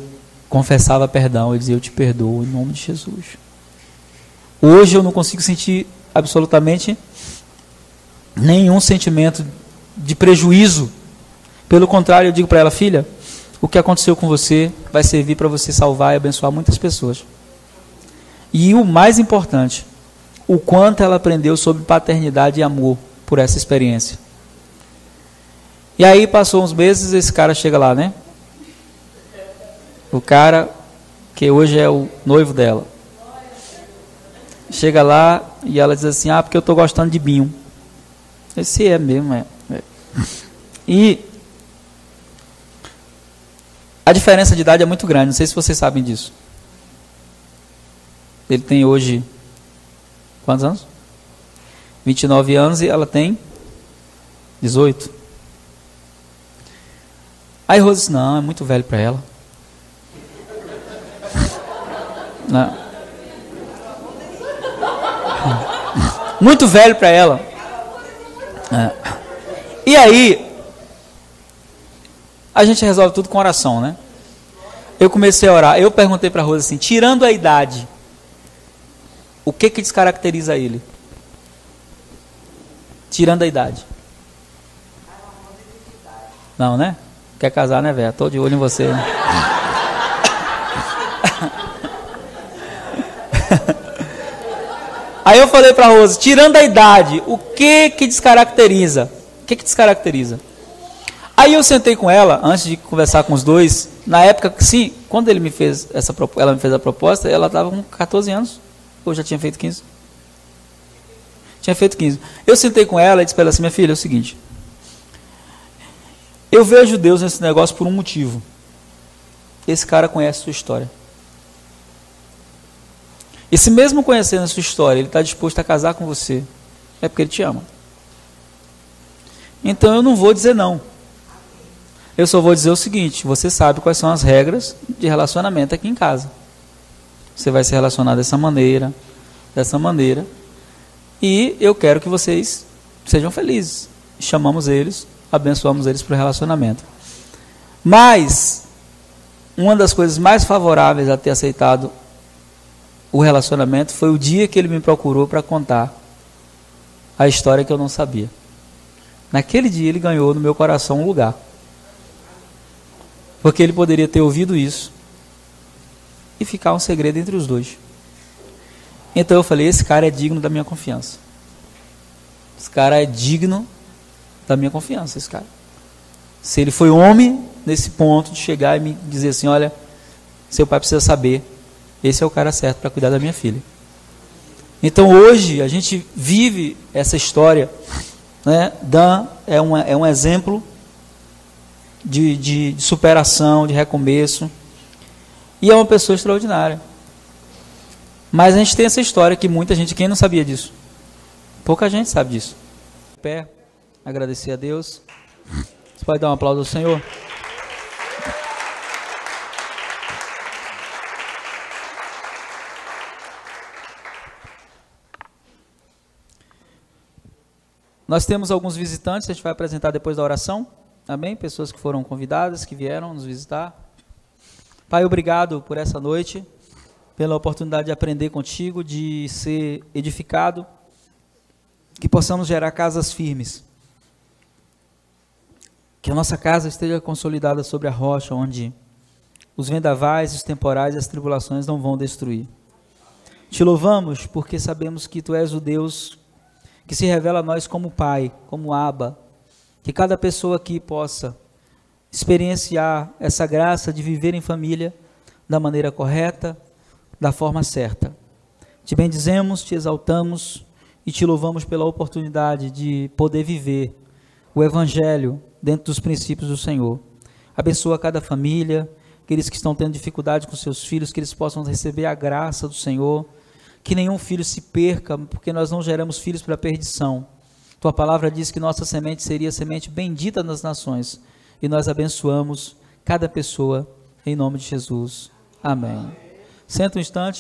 confessava perdão, eu dizia, eu te perdoo em nome de Jesus. Hoje eu não consigo sentir absolutamente nenhum sentimento de prejuízo. Pelo contrário, eu digo para ela, filha, o que aconteceu com você vai servir para você salvar e abençoar muitas pessoas. E o mais importante, o quanto ela aprendeu sobre paternidade e amor por essa experiência. E aí passou uns meses, esse cara chega lá, né? O cara que hoje é o noivo dela. Chega lá e ela diz assim, porque eu estou gostando de Binho. Esse é mesmo, é. E a diferença de idade é muito grande, não sei se vocês sabem disso. Ele tem hoje, quantos anos? 29 anos e ela tem 18. Aí Rose disse, não, é muito velho para ela. Não. Muito velho para ela. E aí, a gente resolve tudo com oração, né? Eu comecei a orar. Eu perguntei para a Rosa assim, tirando a idade, o que descaracteriza ele? Tirando a idade. Não, né? Quer casar, né, velho? Estou de olho em você. Né? Aí eu falei para a Rosa, tirando a idade, o que descaracteriza? O que descaracteriza? Aí eu sentei com ela, antes de conversar com os dois, na época, sim, quando ela me fez a proposta, ela estava com 14 anos, ou já tinha feito 15? Tinha feito 15. Eu sentei com ela e disse para ela assim, minha filha, é o seguinte, eu vejo Deus nesse negócio por um motivo. Esse cara conhece a sua história. E se mesmo conhecendo a sua história, ele está disposto a casar com você, é porque ele te ama. Então eu não vou dizer não. Eu só vou dizer o seguinte, você sabe quais são as regras de relacionamento aqui em casa. Você vai se relacionar dessa maneira, e eu quero que vocês sejam felizes. Chamamos eles, abençoamos eles para o relacionamento. Mas, uma das coisas mais favoráveis a ter aceitado o relacionamento foi o dia que ele me procurou para contar a história que eu não sabia. Naquele dia ele ganhou no meu coração um lugar. Porque ele poderia ter ouvido isso e ficar um segredo entre os dois. Então eu falei, esse cara é digno da minha confiança. Esse cara é digno da minha confiança, esse cara. Se ele foi homem nesse ponto de chegar e me dizer assim, olha, seu pai precisa saber, esse é o cara certo para cuidar da minha filha. Então hoje a gente vive essa história, né? Dan é um exemplo de superação, de recomeço, e é uma pessoa extraordinária. Mas a gente tem essa história que muita gente, quem não sabia disso? Pouca gente sabe disso. Pé, agradecer a Deus. Você pode dar um aplauso ao Senhor? Nós temos alguns visitantes, a gente vai apresentar depois da oração. Amém? Pessoas que foram convidadas, que vieram nos visitar. Pai, obrigado por essa noite, pela oportunidade de aprender contigo, de ser edificado, que possamos gerar casas firmes. Que a nossa casa esteja consolidada sobre a rocha, onde os vendavais, os temporais e as tribulações não vão destruir. Te louvamos porque sabemos que Tu és o Deus que se revela a nós como Pai, como Abba. Que cada pessoa aqui possa experienciar essa graça de viver em família da maneira correta, da forma certa. Te bendizemos, te exaltamos e te louvamos pela oportunidade de poder viver o Evangelho dentro dos princípios do Senhor. Abençoa cada família, aqueles que estão tendo dificuldade com seus filhos, que eles possam receber a graça do Senhor, que nenhum filho se perca, porque nós não geramos filhos para a perdição. Tua palavra diz que nossa semente seria semente bendita nas nações, e nós abençoamos cada pessoa, em nome de Jesus. Amém. Senta um instante.